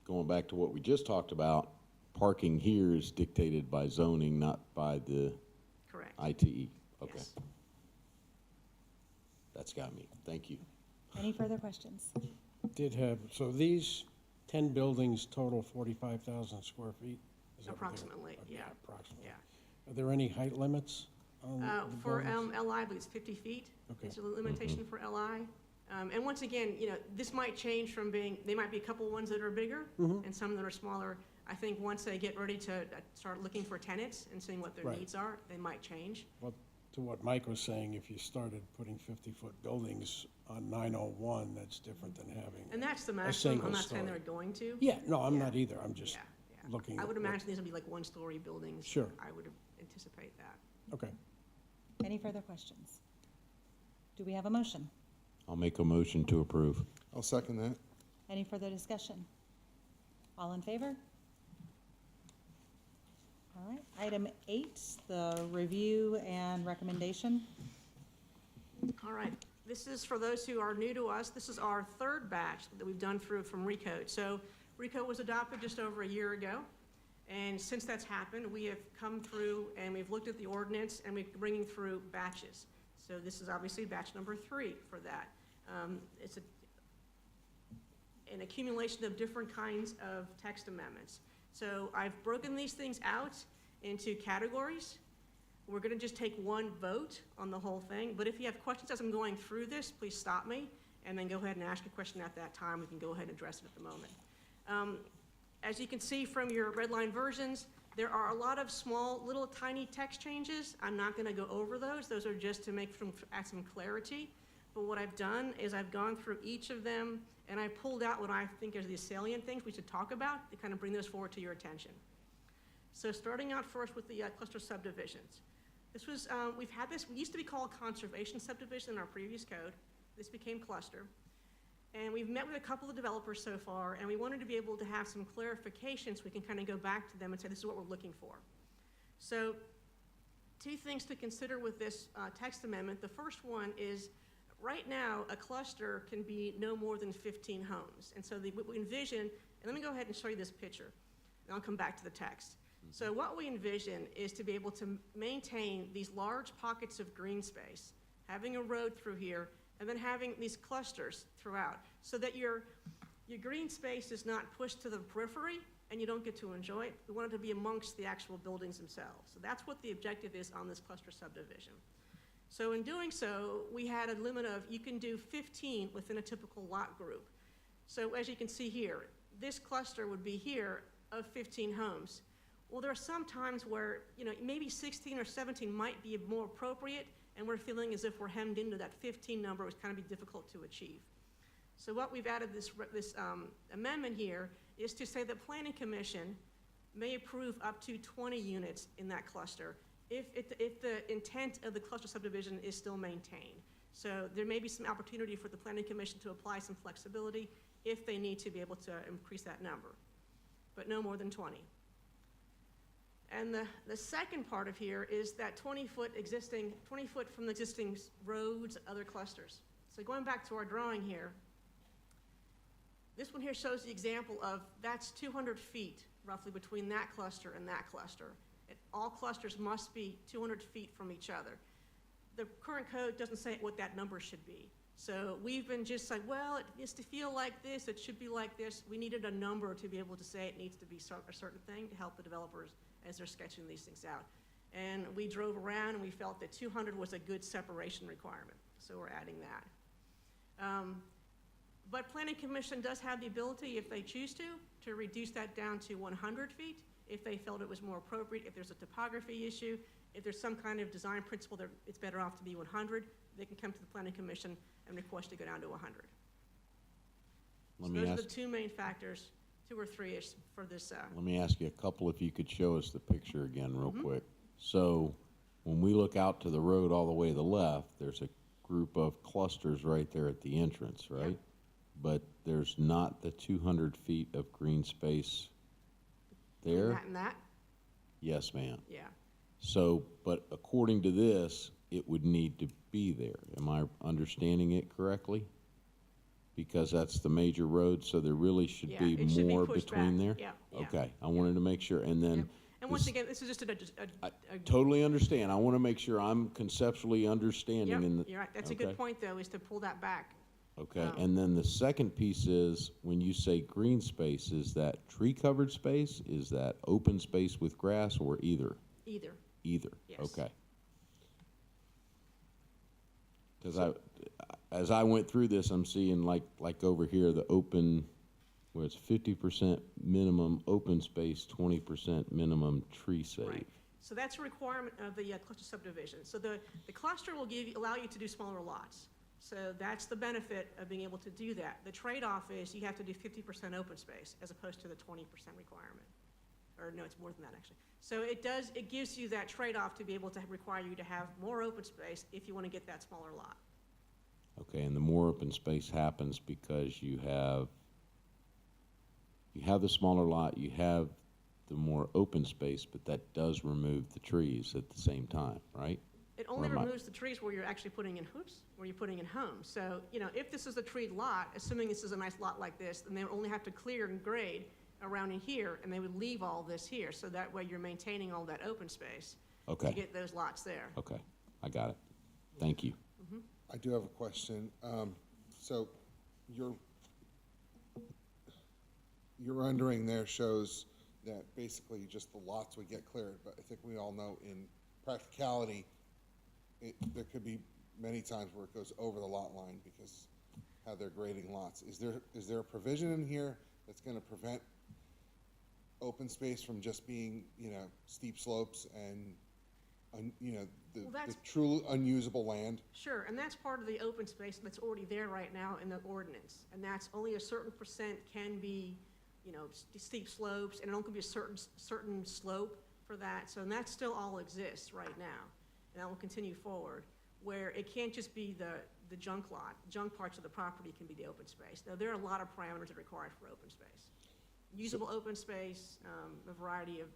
going back to what we just talked about, parking here is dictated by zoning, not by the Correct. ITE. Okay. Yes. That's got me. Thank you. Any further questions? So these 10 buildings total 45,000 square feet? Is that what they- Approximately, okay, yeah. Approximately. Yeah. Are there any height limits on the For buildings? LI, I believe it's 50 feet. Okay. It's a limitation for LI. And once again, this might change from they might be a couple ones that are bigger and some that are smaller. I think once they get ready to start looking for tenants and seeing what their Right. needs are, they might change. Well, to what Mike was saying, if you started putting 50-foot buildings on 901, that's different than having. And that's the A maximum. I'm single not saying story. they're going to. Yeah, no, I'm Yeah. not either. I'm just Yeah, yeah. looking. I would at what- imagine these would be like one-story buildings. Sure. I would anticipate that. Okay. Any further questions? Do we have a motion? I'll make a motion to approve. I'll second that. Any further discussion? All in favor? All right, item 8, the review and recommendation. All right, this is for those who are new to us. This is our third batch that we've done through from RECODE. So RECODE was adopted just over a year ago. And since that's happened, we have come through and we've looked at the ordinance and we're bringing through batches. So this is obviously batch number 3 for that. It's an accumulation of different kinds of text amendments. So I've broken these things out into categories. We're gonna just take one vote on the whole thing, but if you have questions as I'm going through this, please stop me, and then go ahead and ask a question at that time. We can go ahead and address it at the moment. As you can see from your red line versions, there are a lot of small, little tiny text changes. I'm not gonna go over those. Those are just to add some clarity. But what I've done is I've gone through each of them, and I pulled out what I think are the salient things we should talk about to kind of bring those forward to your attention. So starting out first with the cluster subdivisions. This was, we used to be called conservation subdivision in our previous code. This became cluster. And we've met with a couple of developers so far, and we wanted to be able to have some clarification so we can kind of go back to them and say, this is what we're looking for. So 2 things to consider with this text amendment. The first one is, right now, a cluster can be no more than 15 homes. And so what we envision, and let me go ahead and show you this picture, and I'll come back to the text. So what we envision is to be able to maintain these large pockets of green space, having a road through here, and then having these clusters throughout, so that your green space is not pushed to the periphery and you don't get to enjoy it. We want it to be amongst the actual buildings themselves. So that's what the objective is on this cluster subdivision. So in doing so, we had a limit of, you can do 15 within a typical lot group. So as you can see here, this cluster would be here of 15 homes. Well, there are some times where, maybe 16 or 17 might be more appropriate, and we're feeling as if we're hemmed into that 15 number, which kind of be difficult to achieve. So what we've added this amendment here is to say the Planning Commission may approve up to 20 units in that cluster if the intent of the cluster subdivision is still maintained. So there may be some opportunity for the Planning Commission to apply some flexibility if they need to be able to increase that number, but no more than 20. And the second part of here is that 20 foot from the existing roads, other clusters. So going back to our drawing here, this one here shows the example of that's 200 feet roughly between that cluster and that cluster. All clusters must be 200 feet from each other. the current code doesn't say what that number should be. So we've been just like, well, it needs to feel like this, it should be like this. We needed a number to be able to say it needs to be a certain thing to help the developers as they're sketching these things out. And we drove around and we felt that 200 was a good separation requirement, so we're adding that. But Planning Commission does have the ability, if they choose to reduce that down to 100 feet, if they felt it was more appropriate, if there's a topography issue, if there's some kind of design principle that it's better off to be 100, they can come to the Planning Commission and request to go down to 100. Let So me those are ask, the two main factors, 2 or 3-ish for this. let me ask you a couple, if you could show us the picture again real Mm-hmm. quick. So when we look out to the road all the way to the left, there's a group of clusters right there at the entrance, right? But there's not the 200 feet of green space there? That and that, Yes, ma'am. yeah. So, but according to this, it would need to be there. Am I understanding it correctly? Because that's the major road, so there really should Yeah, be it should be more pushed between back. there? Yeah, yeah. Okay, I wanted to make sure, and then. Yep. And once this- again, this is just I a totally understand. I want to make sure I'm conceptually understanding in yep, the. you're right. That's a okay. good point, though, is to pull that back. Okay, and then the second piece is, when you say green space, is that tree-covered space? Is that open space with grass, or either? Either. Either, Yes. okay. Because as I went through this, I'm seeing like over here, the open, where it's 50% minimum open space, 20% minimum tree save. Right. So that's a requirement of the cluster subdivision. So the cluster will allow you to do smaller lots. So that's the benefit of being able to do that. The trade-off is you have to do 50% open space as opposed to the 20% requirement. Or no, it's more than that, actually. So it gives you that trade-off to be able to require you to have more open space if you want to get that smaller lot. Okay, and the more open space happens because you have the smaller lot, you have the more open space, but that does remove the trees at the same time, right? It only Or am I- removes the trees where you're actually putting in where you're putting in homes. So, if this is a treed lot, assuming this is a nice lot like this, then they would only have to clear and grade around in here, and they would leave all this here, so that way you're maintaining all that open space to Okay, get those lots there. okay, I got it. Thank you. I do have a question. So your rendering there shows that basically just the lots would get cleared, but I think we all know in practicality, there could be many times where it goes over the lot line because how they're grading lots. Is there a provision in here that's gonna prevent open space from just being, steep slopes and, the Well, that's- truly unusable land? Sure, and that's part of the open space that's already there right now in the ordinance. And that's only a certain percent can be, steep slopes, and it only can be a certain slope for that. So, and that still all exists right now, and that will continue forward, where it can't just be the junk lot. Junk parts of the property can be the open space. Now, there are a lot of parameters that are required for open space. Usable open space, a variety of,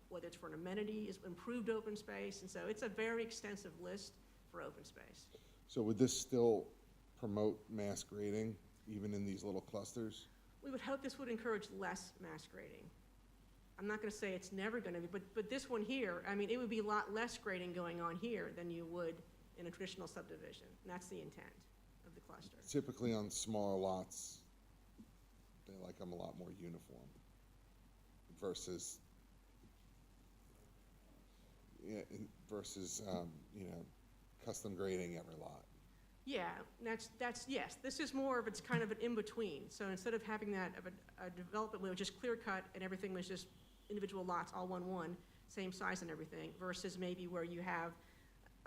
whether it's for an amenity, is improved open space, and so it's a very extensive list for open space. So would this still promote mass grading, even in these little clusters? We would hope this would encourage less mass grading. I'm not gonna say it's never gonna be, but this one here, it would be a lot less grading going on here than you would in a traditional subdivision, and that's the intent of the cluster. Typically on smaller lots, they like them a lot more uniform versus, custom grading every lot. Yeah, yes, this is more of, it's kind of an in-between. So instead of having that, of a development where it was just clear cut and everything was just individual lots, all 1-1, same size and everything, versus maybe where you have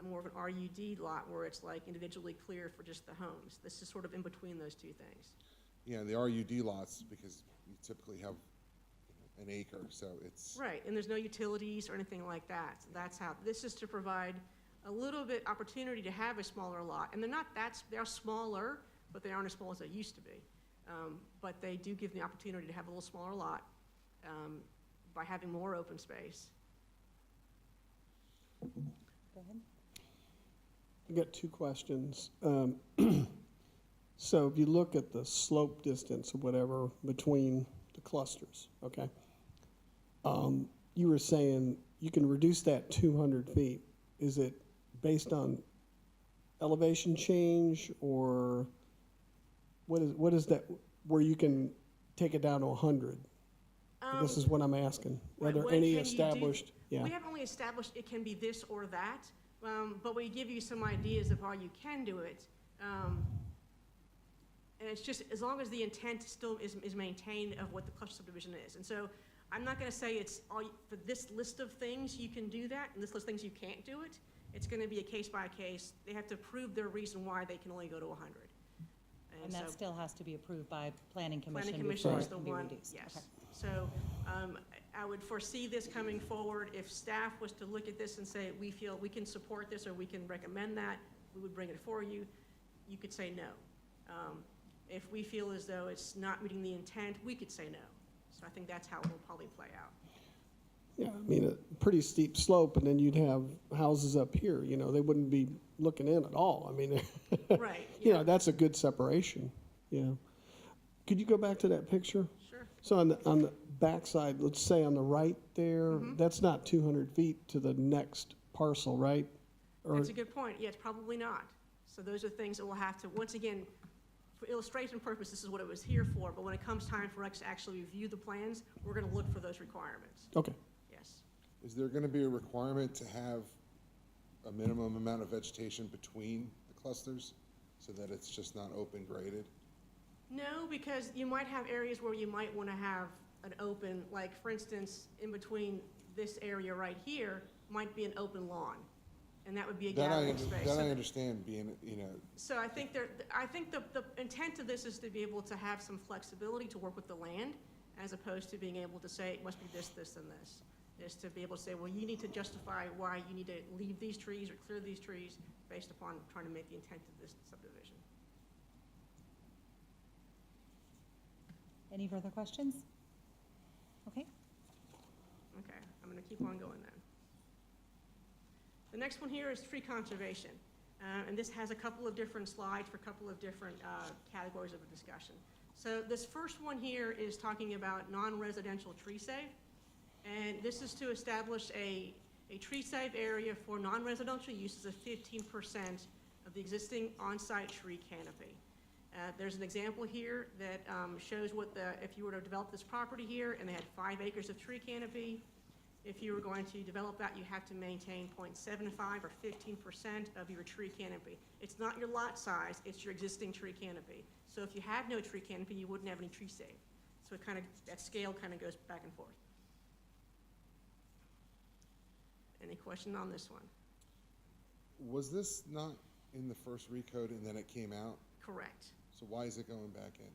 more of an RUD lot where it's like individually clear for just the homes. This is sort of in between those two things. Yeah, the RUD lots, because you typically have an acre, so it's. Right, and there's no utilities or anything like that. So that's how, this is to provide a little bit opportunity to have a smaller lot. And they're smaller, but they aren't as small as they used to be. But they do give the opportunity to have a little smaller lot by having more open space. Go ahead. I got two questions. So if you look at the slope distance or whatever between the clusters, okay? You were saying you can reduce that 200 feet. Is it based on elevation change, or what is that, where you can take it down to 100? This is what I'm asking. Are Right, there what any can you do? established? Yeah, We have only established it can be this or that, but we give you some ideas of how you can do it. And it's just, as long as the intent still is maintained of what the cluster subdivision is. And so, I'm not gonna say it's all, for this list of things you can do that, and this list of things you can't do it. It's gonna be a case by case. They have to prove their reason why they can only go to 100. And that so- still has to be approved by planning commission Planning commission before is it the can be one, reduced. yes. Okay. So, I would foresee this coming forward. If staff was to look at this and say, we feel we can support this or we can recommend that, we would bring it for you. You could say no. If we feel as though it's not meeting the intent, we could say no. So I think that's how it'll probably play out. yeah, I mean, a pretty steep slope, and then you'd have houses up here, you know, they wouldn't be looking in at all. I mean, Right, you yeah, know, that's a good separation, yeah. Could you go back to that picture? sure. So on the backside, let's say on the right there, that's not 200 feet to the next parcel, right? Or, That's a good point. Yeah, it's probably not. So those are things that we'll have to, once again, for illustration purposes, this is what it was here for, but when it comes time for us to actually review the plans, we're gonna look for those requirements. okay, Yes. Is there gonna be a requirement to have a minimum amount of vegetation between the clusters so that it's just not open graded? No, because you might have areas where you might want to have an open, like, for instance, in between this area right here might be an open lawn, and that would be a gathering space. That I So- understand being, you know, So I think the intent of this is to be able to have some flexibility to work with the land, as opposed to being able to say, it must be this, this, and this. Is to be able to say, well, you need to justify why you need to leave these trees or clear these trees based upon trying to make the intent of this subdivision. Any further questions? Okay, Okay, I'm gonna keep on going then. The next one here is tree conservation. And this has a couple of different slides for a couple of different categories of a discussion. So this first one here is talking about non-residential tree save. And this is to establish a tree save area for non-residential uses of 15% of the existing on-site tree canopy. There's an example here that shows what if you were to develop this property here and they had 5 acres of tree canopy, if you were going to develop that, you have to maintain 0.75 or 15% of your tree canopy. It's not your lot size, it's your existing tree canopy. So if you had no tree canopy, you wouldn't have any tree save. So it that scale kind of goes back and forth. Any question on this one? was this not in the first recode and then it came out? Correct, So why is it going back in?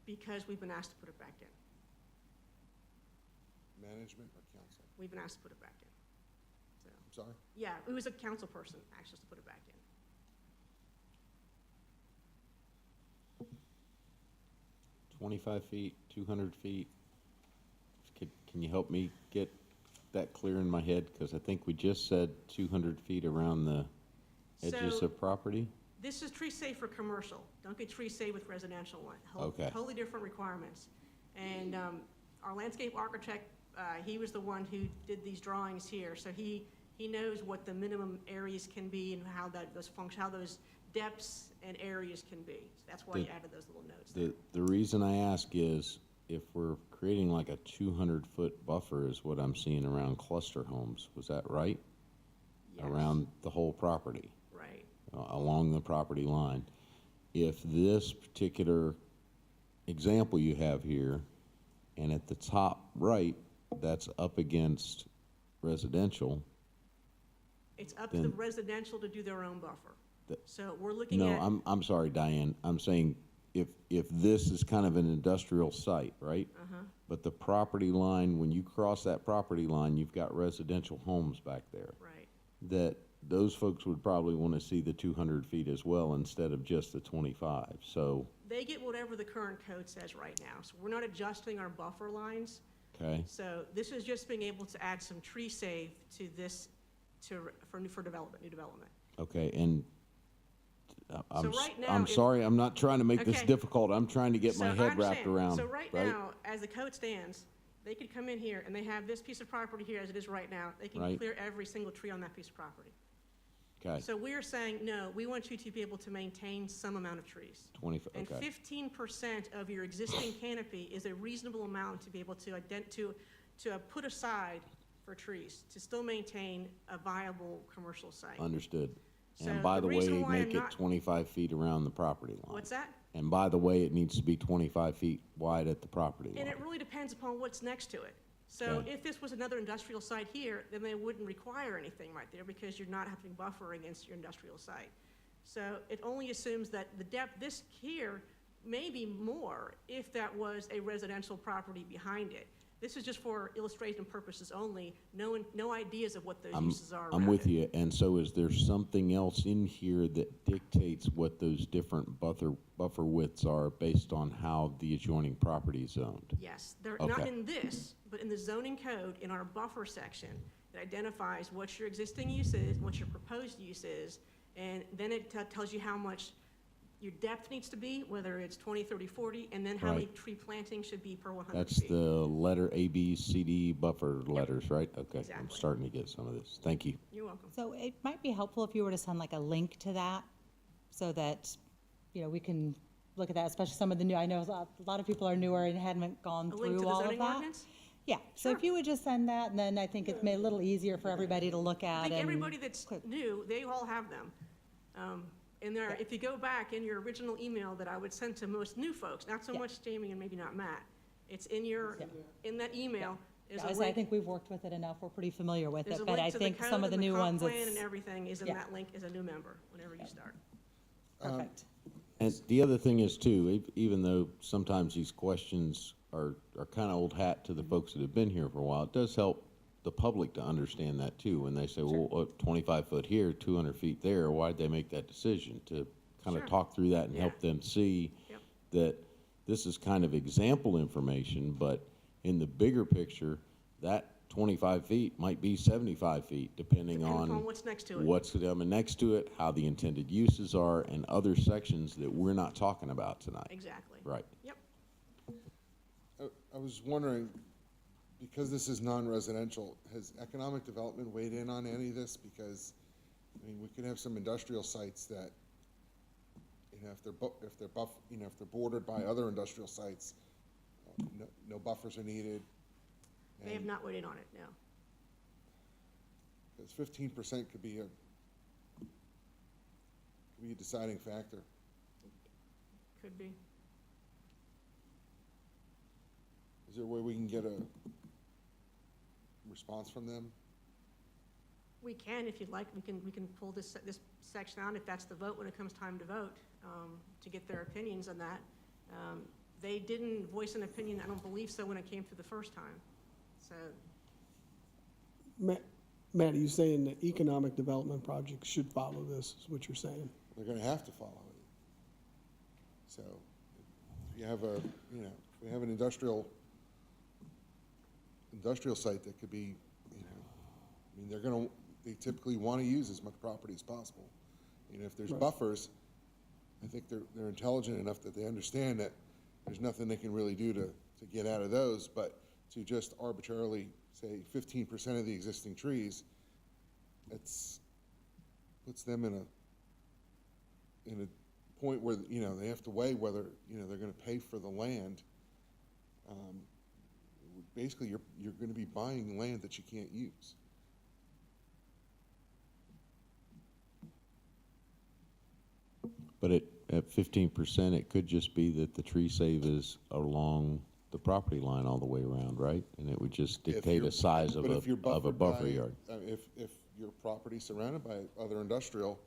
because we've been asked to put it back in. Management or council? We've been asked to put it back in. So, I'm sorry? yeah, it was a council person asked us to put it back in. 25 feet, 200 feet. Can you help me get that clear in my head? Because I think we just said 200 feet around the edges So- of property. This is tree safe for commercial. Don't get tree safe with residential one. Okay. Totally different requirements. And our landscape architect, he was the one who did these drawings here. So he knows what the minimum areas can be and how how those depths and areas can be. So that's why he The- added those little notes there. The reason I ask is if we're creating like a 200-foot buffer is what I'm seeing around cluster homes. Was that right? Yes. Around the whole property, Right. along the property line. If this particular example you have here, and at the top right, that's up against residential, It's up to the Then- residential to do their own buffer. The- So we're looking no, at. I'm sorry, Diane, I'm saying if this is kind of an industrial site, right? Uh-huh. But the property line, when you cross that property line, you've got residential homes back there. Right. That those folks would probably want to see the 200 feet as well instead of just the 25, so, They get whatever the current code says right now. So we're not adjusting our buffer lines. okay? So this is just being able to add some tree save to this for development, new development. Okay, and I'm, So right now, I'm if- sorry, I'm not trying to make this Okay. difficult, I'm trying to get my So I head wrapped understand. around, So right now, as the code stands, they could come in here and they have this piece of property here as it is right now. They can Right. clear every single tree on that piece of property. Okay, So we're saying, no, we want you to be able to maintain some amount of trees. 25, And okay. 15% of your existing canopy is a reasonable amount to be able to put aside for trees, to still maintain a viable commercial site. Understood. So And by the the way, reason why I'm make it not- 25 feet around the property line. What's that? And by the way, it needs to be 25 feet wide at the property And line. it really depends upon what's next to it. So Okay. if this was another industrial site here, then they wouldn't require anything right there because you're not having buffer against your industrial site. So it only assumes that the depth, this here may be more if that was a residential property behind it. This is just for illustration purposes only, no ideas of what those uses are I'm around with it. you. And so is there something else in here that dictates what those different buffer widths are based on how the adjoining property is zoned? Yes, they're not Okay. in this, but in the zoning code, in our buffer section, it identifies what your existing use is, what your proposed use is, and then it tells you how much your depth needs to be, whether it's 20, 30, 40, and then how many Right. tree planting should be per 100 That's feet. the letter A, B, C, D buffer letters, right? Okay, I'm Exactly. starting to get some of this. Thank you. You're welcome. So it might be helpful if you were to send like a link to that, so that, you know, we can look at that, especially some of the new, I know a lot of people are newer and haven't gone A link to through the all of zoning that. ordinance? Yeah, so if you would just send that, and then I think it's made a little easier for everybody to look I at think and. everybody that's quick. new, they all have them. And there, if you go back in your original email that I would send to most new folks, not so Yeah. much Jamie and maybe not Matt, it's in your, Yeah. in that email, is Yeah, a I say, I link. think we've worked with it enough, we're pretty familiar with There's it, a but link I to think code some of the and new comp ones, plan and it's everything is in yeah. that link as a new member, whenever you start. perfect. And the other thing is too, even though sometimes these questions are kind of old hat to the folks that have been here for a while, it does help the public to understand that too. When they say, well, 25 foot here, 200 feet there, why'd they make that decision? To kind of Sure. talk through that and help Yeah. them see Yep. that this is kind of example information, but in the bigger picture, that 25 feet might be 75 feet, depending Depending on upon what's next to it. what's coming next to it, how the intended uses are, and other sections that we're not talking about tonight. Exactly. Right. Yep. I was wondering, because this is non-residential, has economic development weighed in on any of this? Because, I mean, we could have some industrial sites that, you know, if they're bordered by other industrial sites, no buffers are needed. They have not weighed in on it, no. Because 15% could be a deciding factor. Could be. Is there a way we can get a response from them? We can, if you'd like, we can pull this section out if that's the vote when it comes time to vote, to get their opinions on that. They didn't voice an opinion, I don't believe so, when it came through the first time. So, Matt, are you saying that economic development projects should follow this, is what you're saying? They're gonna have to follow it. So, if you have if we have an industrial site that could be, I mean, they typically wanna use as much property as possible. If there's Right. buffers, I think they're intelligent enough that they understand that there's nothing they can really do to get out of those, but to just arbitrarily say 15% of the existing trees, puts them in a point where, they have to weigh whether, they're gonna pay for the land. Basically, you're gonna be buying land that you can't use. But at 15%, it could just be that the tree save is along the property line all the way around, right? And it would just If dictate you're- a size of but if you're a buffered buffer by- yard. If your property's surrounded by other industrial,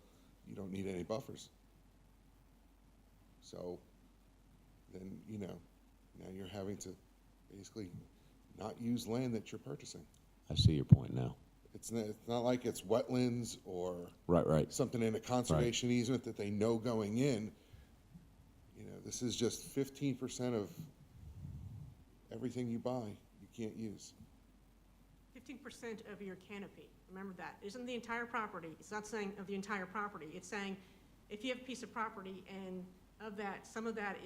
you don't need any buffers. So, then, now you're having to basically not use land that you're purchasing. I see your point now. It's not like it's wetlands or Right. something in a conservation easement that they know going in. This is just 15% of everything you buy, you can't use. 15% of your canopy, remember that. It isn't the entire property, it's not saying of the entire property, it's saying if you have a piece of property and of that, some of that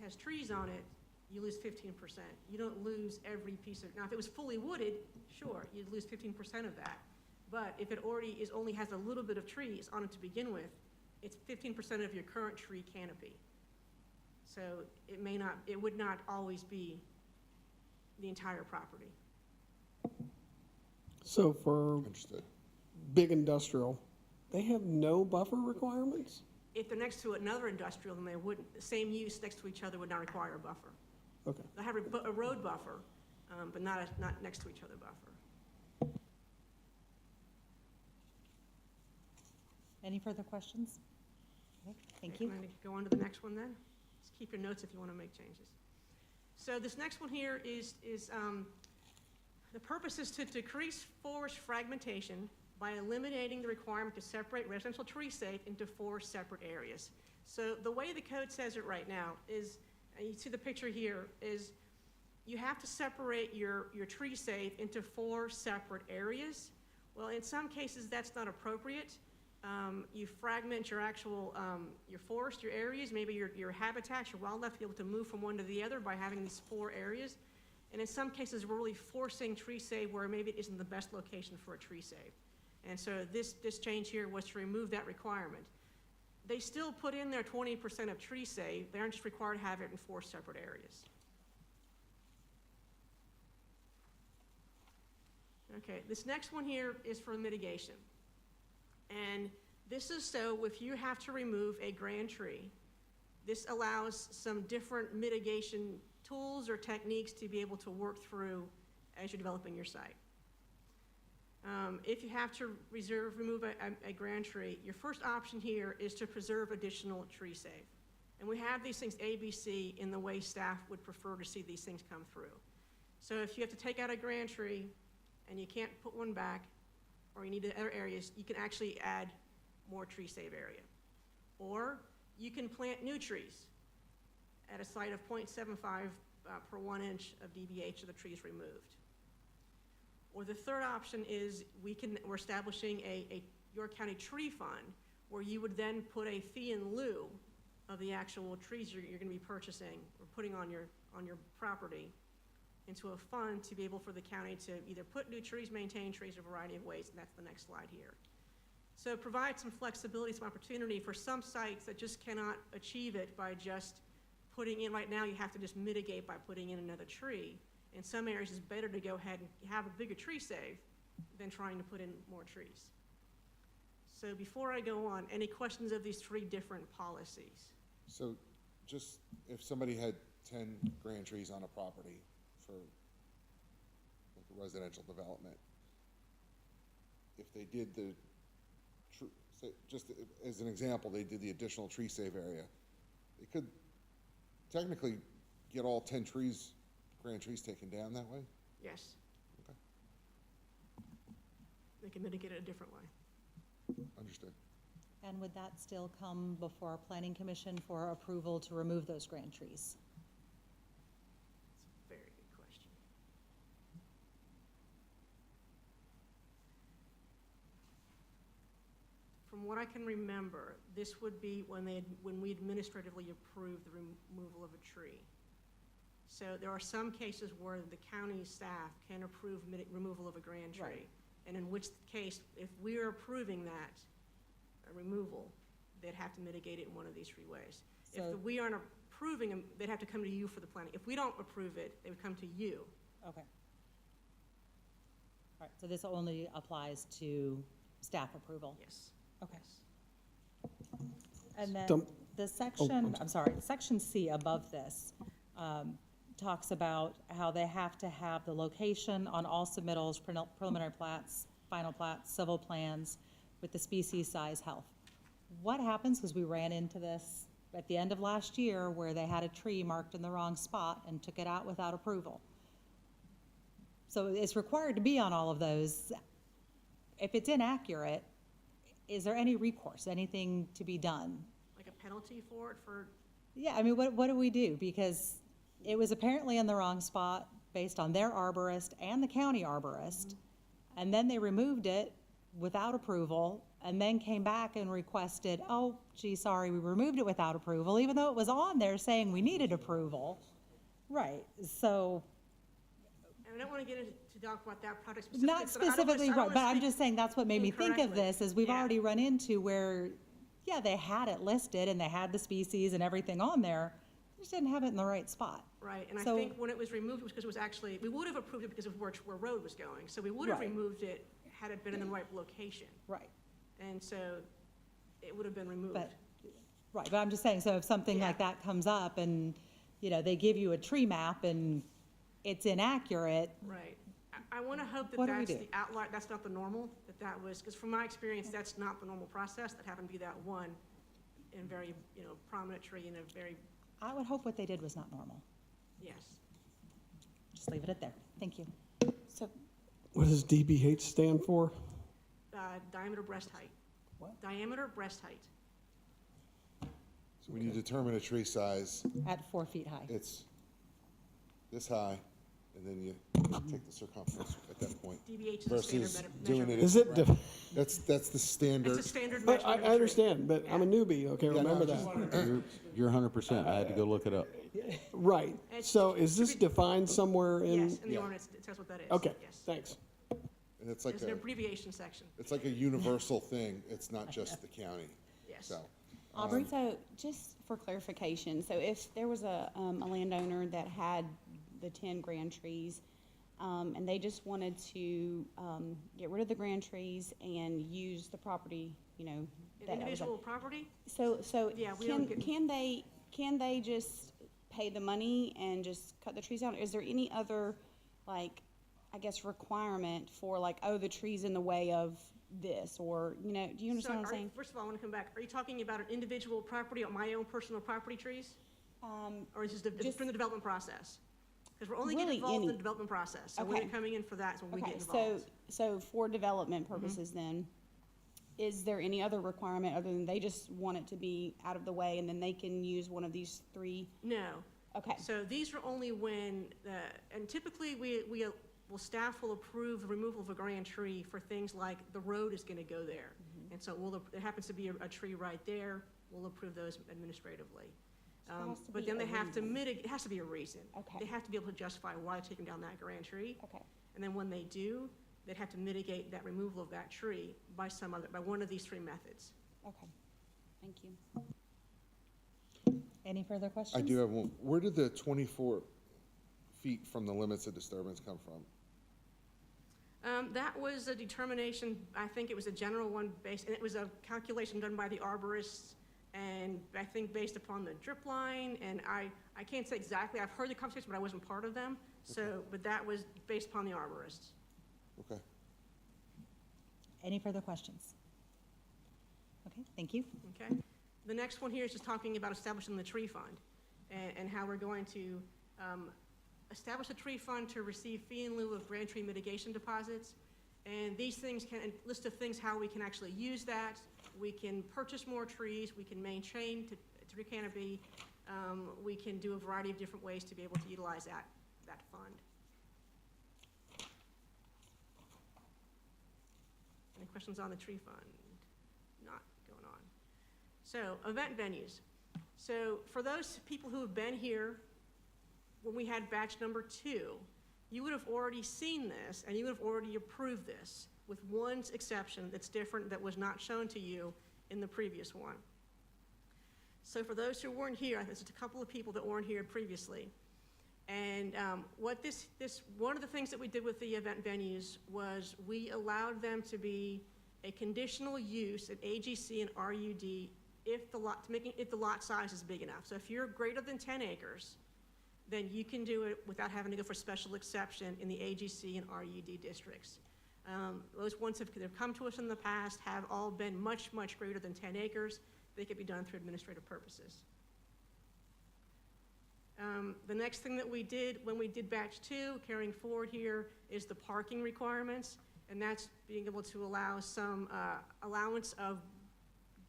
has trees on it, you lose 15%. You don't lose every piece of, now if it was fully wooded, sure, you'd lose 15% of that. But if it already only has a little bit of trees on it to begin with, it's 15% of your current tree canopy. So it would not always be the entire property. So for Understood. big industrial, they have no buffer requirements? If they're next to another industrial, then they wouldn't. The same use next to each other would not require a buffer. Okay. They have a road buffer, but not next to each other buffer. Any further questions? Okay, thank Okay, you. can I go on to the next one then? Just keep your notes if you want to make changes. So this next one here is the purpose is to decrease forest fragmentation by eliminating the requirement to separate residential tree safe into 4 separate areas. So the way the code says it right now is, and you see the picture here, is you have to separate your tree safe into 4 separate areas. Well, in some cases, that's not appropriate. You fragment your actual, your forest, your areas, maybe your habitats, your wildlife, to be able to move from one to the other by having these 4 areas. And in some cases, we're really forcing tree save where maybe it isn't the best location for a tree save. And so this change here was to remove that requirement. They still put in their 20% of tree save. They aren't just required to have it in 4 separate areas. Okay, this next one here is for mitigation. And this is so if you have to remove a grand tree, this allows some different mitigation tools or techniques to be able to work through as you're developing your site. If you have to remove a grand tree, your first option here is to preserve additional tree save. And we have these things A, B, C in the way staff would prefer to see these things come through. So if you have to take out a grand tree and you can't put one back, or you need other areas, you can actually add more tree save area. Or you can plant new trees at a site of 0.75 per 1 inch of DBH of the trees removed. Or the third option is we're establishing a York County tree fund where you would then put a fee in lieu of the actual trees you're going to be purchasing or putting on your property into a fund to be able for the county to either put new trees, maintain trees in a variety of ways, and that's the next slide here. So provide some flexibility, some opportunity for some sites that just cannot achieve it by just putting in, right now you have to just mitigate by putting in another tree. In some areas it's better to go ahead and have a bigger tree save than trying to put in more trees. So before I go on, any questions of these 3 different policies? So just, if somebody had 10 grand trees on a property for like a residential development, if they did just as an example, they did the additional tree save area, they could technically get all 10 grand trees taken down that way? Yes. Okay. They can mitigate it a different way. Understood. And would that still come before our planning commission for approval to remove those grand trees? It's a very good question. From what I can remember, this would be when we administratively approve the removal of a tree. So there are some cases where the county staff can approve removal of a grand tree. Right. And in which case, if we are approving that removal, they'd have to mitigate it in one of these 3 ways. So- If we aren't approving them, they'd have to come to you for the planning. If we don't approve it, they would come to you. Okay. All right, so this only applies to staff approval? Yes. Okay. And then Dum- the section, I'm sorry, section C above this talks about how they have to have the location on all submittals, preliminary plats, final plats, civil plans with the species, size, health. What happens, because we ran into this at the end of last year where they had a tree marked in the wrong spot and took it out without approval. So it's required to be on all of those. If it's inaccurate, is there any recourse, anything to be done? Like a penalty for it for, Yeah, I mean, what do we do? Because it was apparently in the wrong spot based on their arborist and the county arborist. And then they removed it without approval and then came back and requested, oh, gee, sorry, we removed it without approval, even though it was on there saying we needed approval. Right, so, and I don't want to get into to talk about that project specifically. Not but I don't wanna- specifically, I don't right, wanna but I'm speak just saying that's what made me think of incorrectly. this, is we've Yeah. already run into where, yeah, they had it listed and they had the species and everything on there, they just didn't have it in the right spot. Right, and I So- think when it was removed, it was because it was actually, we would have approved it because of where road was going. So we would have Right. removed it had it been in the right location. Right. And so it would have been removed. But, right, but I'm just saying, so if something like Yeah. that comes up and, you know, they give you a tree map and it's inaccurate, Right. I want to hope that What do we that's do? the outlier, that's not the normal, that was, because from my experience, that's not the normal process. That happened to be that one in very, prominent tree in a very, I would hope what they did was not normal. yes. Just leave it at there. Thank you. So, What does DBH stand for? Diameter breast height. What? Diameter breast height. So when you determine a tree size, At 4 feet high. it's this high, and then you take the circumference at that point. DBH is a standard Versus measurement. doing it. Is it, That's the standard. It's a standard but measurement. I understand, but I'm a newbie, okay, Yeah, no, remember just- that. You're 100%. I had to go look it up. Right, so is this defined somewhere in? Yes, in the Yeah. ordinance, it says what that is. Okay, Yes. thanks. And it's like There's an a, abbreviation section, it's like a universal thing. It's not just the county, yes. so. Aubrey? so just for clarification, so if there was a landowner that had the 10 grand trees, and they just wanted to, get rid of the grand trees and use the property, An that was a- individual property, So, Yeah, we don't get- can they just pay the money and just cut the trees down? Is there any other, like, I guess, requirement for like, oh, the tree's in the way of this, or, do you understand what I'm saying? First of all, I want to come back. Are you talking about an individual property, or my own personal property trees? Or is this Just- from the development process? Because we're only Really getting involved in the any- development process. So when Okay. you're coming in for that is when we get Okay, involved. so for development purposes then, is there any other requirement other than they just want it to be out of the way and then they can use one of these 3? No. Okay, So these are only when, and typically staff will approve the removal of a grand tree for things like the road is going to go there. And so it happens to be a tree right there, we'll approve those administratively. there has to But be then a they have to reason. mitigate, it has to be a reason. Okay. They have to be able to justify why they're taking down that grand tree. okay, And then when they do, they'd have to mitigate that removal of that tree by by one of these 3 methods. okay. Thank you. Any further questions? I do have one. Where did the 24 feet from the limits of disturbance come from? That was a determination, I think it was a general one and it was a calculation done by the arborists, and I think based upon the drip line, and I can't say exactly, I've heard the conversation, but I wasn't part of them, but that was based upon the arborists. Okay. Any further questions? Okay, thank you. Okay? The next one here is just talking about establishing the tree fund and how we're going to establish a tree fund to receive fee in lieu of grand tree mitigation deposits. And these things a list of things how we can actually use that. We can purchase more trees, we can maintain tree canopy, we can do a variety of different ways to be able to utilize that fund. Any questions on the tree fund? Not going on. So, event venues. So, for those people who have been here when we had batch number 2, you would have already seen this, and you would have already approved this, with one exception that's different that was not shown to you in the previous one. So for those who weren't here, there's just a couple of people that weren't here previously. And one of the things that we did with the event venues was we allowed them to be a conditional use at AGC and RUD if the lot size is big enough. So if you're greater than 10 acres, then you can do it without having to go for special exception in the AGC and RUD districts. Those ones that have come to us in the past have all been much, much greater than 10 acres. They could be done through administrative purposes. The next thing that we did when we did batch 2, carrying forward here, is the parking requirements, and that's being able to allow some allowance of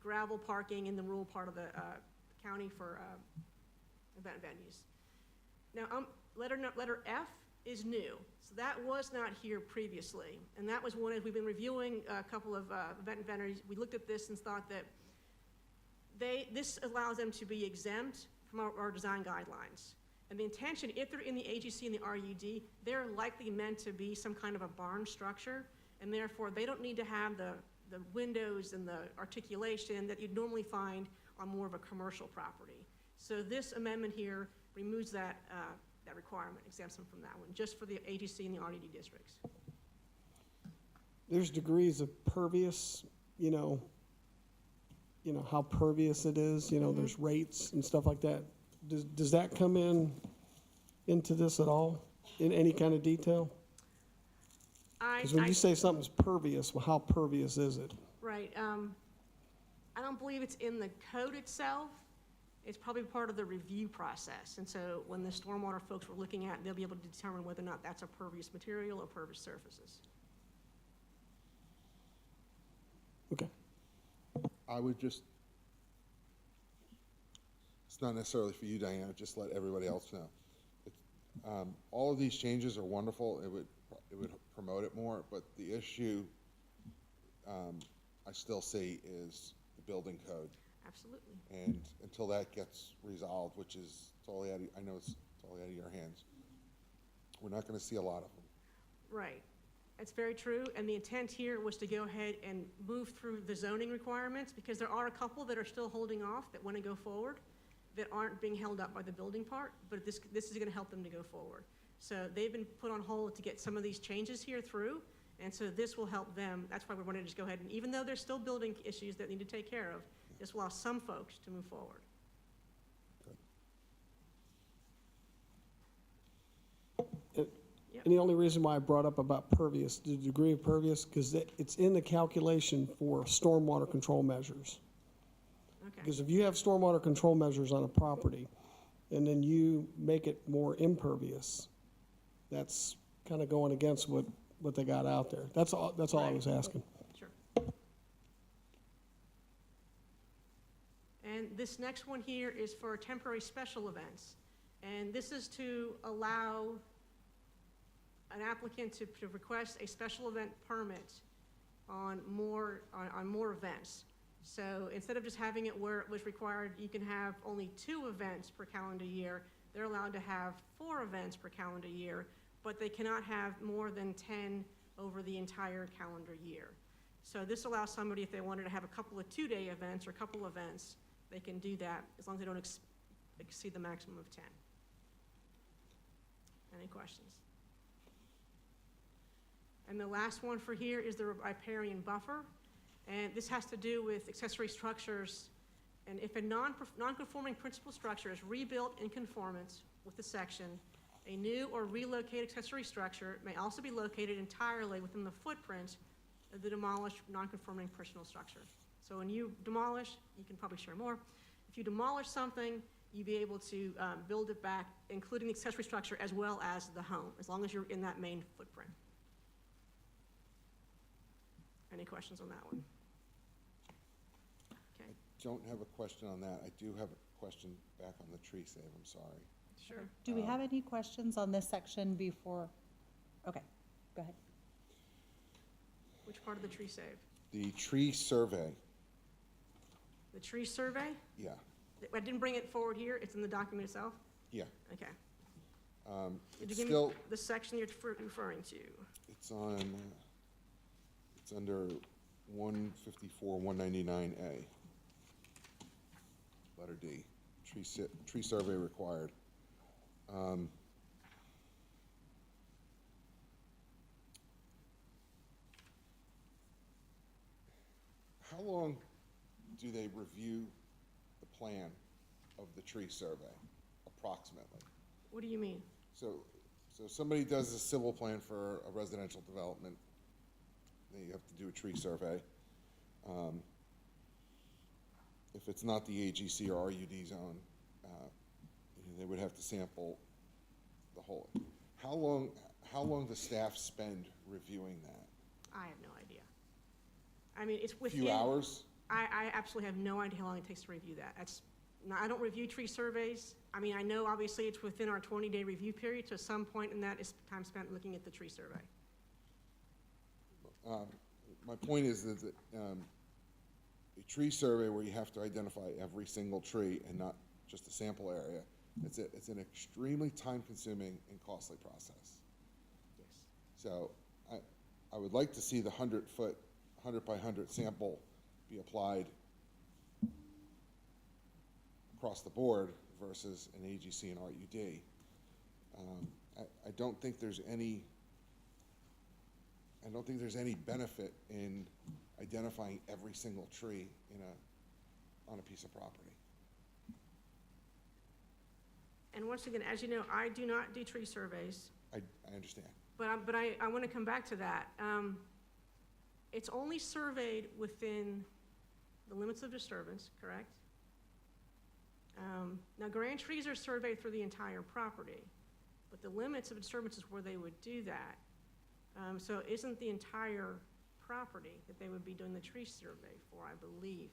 gravel parking in the rural part of the county for event venues. Now, letter F is new, so that was not here previously, and that was one, as we've been reviewing a couple of event venues, we looked at this and thought that this allows them to be exempt from our design guidelines. And the intention, if they're in the AGC and the RUD, they're likely meant to be some kind of a barn structure, and therefore they don't need to have the windows and the articulation that you'd normally find on more of a commercial property. So this amendment here removes that requirement, exempts them from that one, just for the AGC and the RUD districts. There's degrees of pervious, you know, how pervious it is, there's rates and stuff like that. Does that come into this at all, in any kind of detail? Because when you say something's pervious, well, how pervious is it? Right, I don't believe it's in the code itself. It's probably part of the review process. And so when the stormwater folks were looking at it, they'll be able to determine whether or not that's a pervious material or pervious surfaces. Okay. I would just, it's not necessarily for you, Diana, just let everybody else know. All of these changes are wonderful. It would promote it more, but the issue I still see is the building code. Absolutely. And until that gets resolved, which is totally I know it's totally out of your hands, we're not gonna see a lot of them. Right. That's very true, and the intent here was to go ahead and move through the zoning requirements, because there are a couple that are still holding off that want to go forward, that aren't being held up by the building part, but this is going to help them to go forward. So they've been put on hold to get some of these changes here through, and so this will help them. That's why we wanted to just go ahead, and even though there's still building issues that need to take care of, this will allow some folks to move forward. And the only reason why I brought up about pervious, the degree of pervious, because it's in the calculation for stormwater control measures. Okay. Because if you have stormwater control measures on a property, and then you make it more impervious, that's kind of going against what they got out there. That's all I was asking. Sure. And this next one here is for temporary special events. And this is to allow an applicant to request a special event permit on more events. So instead of just having it where it was required, you can have only 2 events per calendar year, they're allowed to have 4 events per calendar year, but they cannot have more than 10 over the entire calendar year. So this allows somebody, if they wanted to have a couple of 2-day events or a couple events, they can do that as long as they don't exceed the maximum of 10. Any questions? And the last one for here is the riparian buffer. And this has to do with accessory structures. And if a non-conforming principal structure is rebuilt in conformance with the section, a new or relocated accessory structure may also be located entirely within the footprint of the demolished non-conforming principal structure. So when you demolish, you can probably share more. If you demolish something, you'd be able to build it back, including the accessory structure as well as the home, as long as you're in that main footprint. Any questions on that one? Okay, Don't have a question on that. I do have a question back on the tree save, I'm sorry. sure. Do we have any questions on this section before? Okay, go ahead. Which part of the tree save? The tree survey, The tree survey? yeah, I didn't bring it forward here, it's in the document itself? yeah. Okay. Did you It's give me still, the section you're referring to? it's under 154, 199A. Letter D, tree survey required. How long do they review the plan of the tree survey, approximately? What do you mean? So somebody does a civil plan for a residential development, then you have to do a tree survey. If it's not the AGC or RUD zone, they would have to sample the whole. How long does staff spend reviewing that? I have no idea. I mean, it's A within. few hours? I absolutely have no idea how long it takes to review that. I don't review tree surveys. I mean, I know obviously it's within our 20-day review period, so some point in that is time spent looking at the tree survey. My point is that a tree survey where you have to identify every single tree and not just a sample area it's an extremely time-consuming and costly process. Yes. So I would like to see the 100-foot, 100 by 100 sample be applied across the board versus an AGC and RUD. I don't think there's any benefit in identifying every single tree on a piece of property. And once again, as you know, I do not do tree surveys, I understand. but I want to come back to that. It's only surveyed within the limits of disturbance, correct? Now, grand trees are surveyed for the entire property, but the limits of disturbance is where they would do that. So it isn't the entire property that they would be doing the tree survey for, I believe.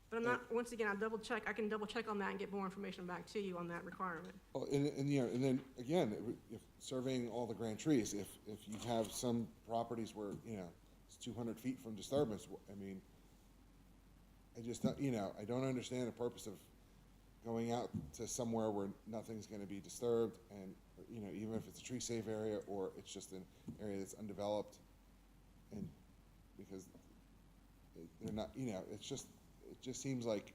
But I'm not, once again, I can double check on that and get more information back to you on that requirement. Well, and then, again, if surveying all the grand trees, if you have some properties where, it's 200 feet from disturbance, I mean, I just, don't I don't understand the purpose of going out to somewhere where nothing's gonna be disturbed, and, even if it's a tree-safe area, or it's just an area that's undeveloped, and, because they're not, it just seems like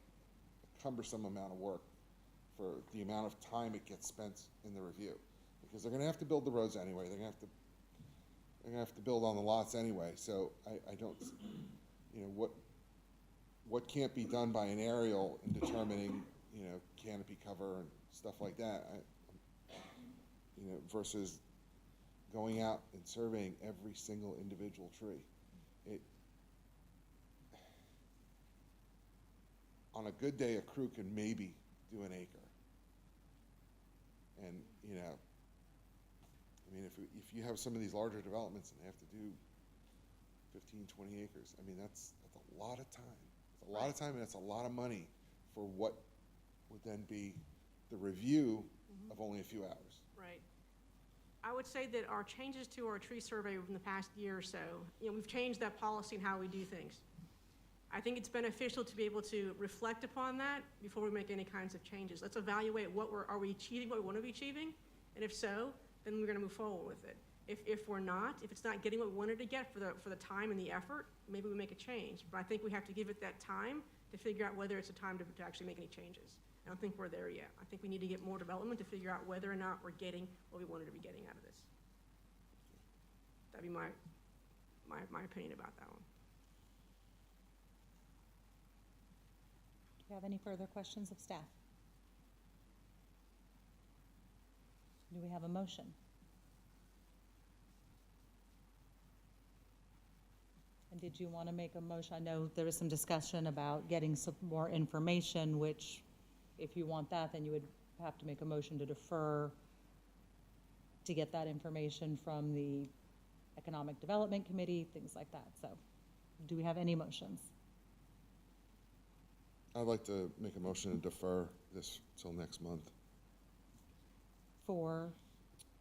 a cumbersome amount of work for the amount of time it gets spent in the review. Because they're gonna have to build the roads anyway, they're gonna have to build on the lots anyway, so I don't, what can't be done by an aerial in determining, canopy cover and stuff like that, versus going out and surveying every single individual tree. On a good day, a crew can maybe do an acre. And, if you have some of these larger developments and they have to do 15, 20 acres, that's a lot of time. It's a lot of time, and it's a lot of money for what would then be the review of only a few hours. Right. I would say that our changes to our tree survey in the past year or so, we've changed that policy and how we do things. I think it's beneficial to be able to reflect upon that before we make any kinds of changes. Let's evaluate are we achieving what we want to be achieving? And if so, then we're gonna move forward with it. If we're not, if it's not getting what we wanted to get for the time and the effort, maybe we make a change. But I think we have to give it that time to figure out whether it's a time to actually make any changes. I don't think we're there yet. I think we need to get more development to figure out whether or not we're getting what we wanted to be getting out of this. That'd be my opinion about that one. Do you have any further questions of staff? Do we have a motion? And did you want to make a motion? I know there was some discussion about getting some more information, which if you want that, then you would have to make a motion to defer to get that information from the Economic Development Committee, things like that. So do we have any motions? I'd like to make a motion to defer this till next month. For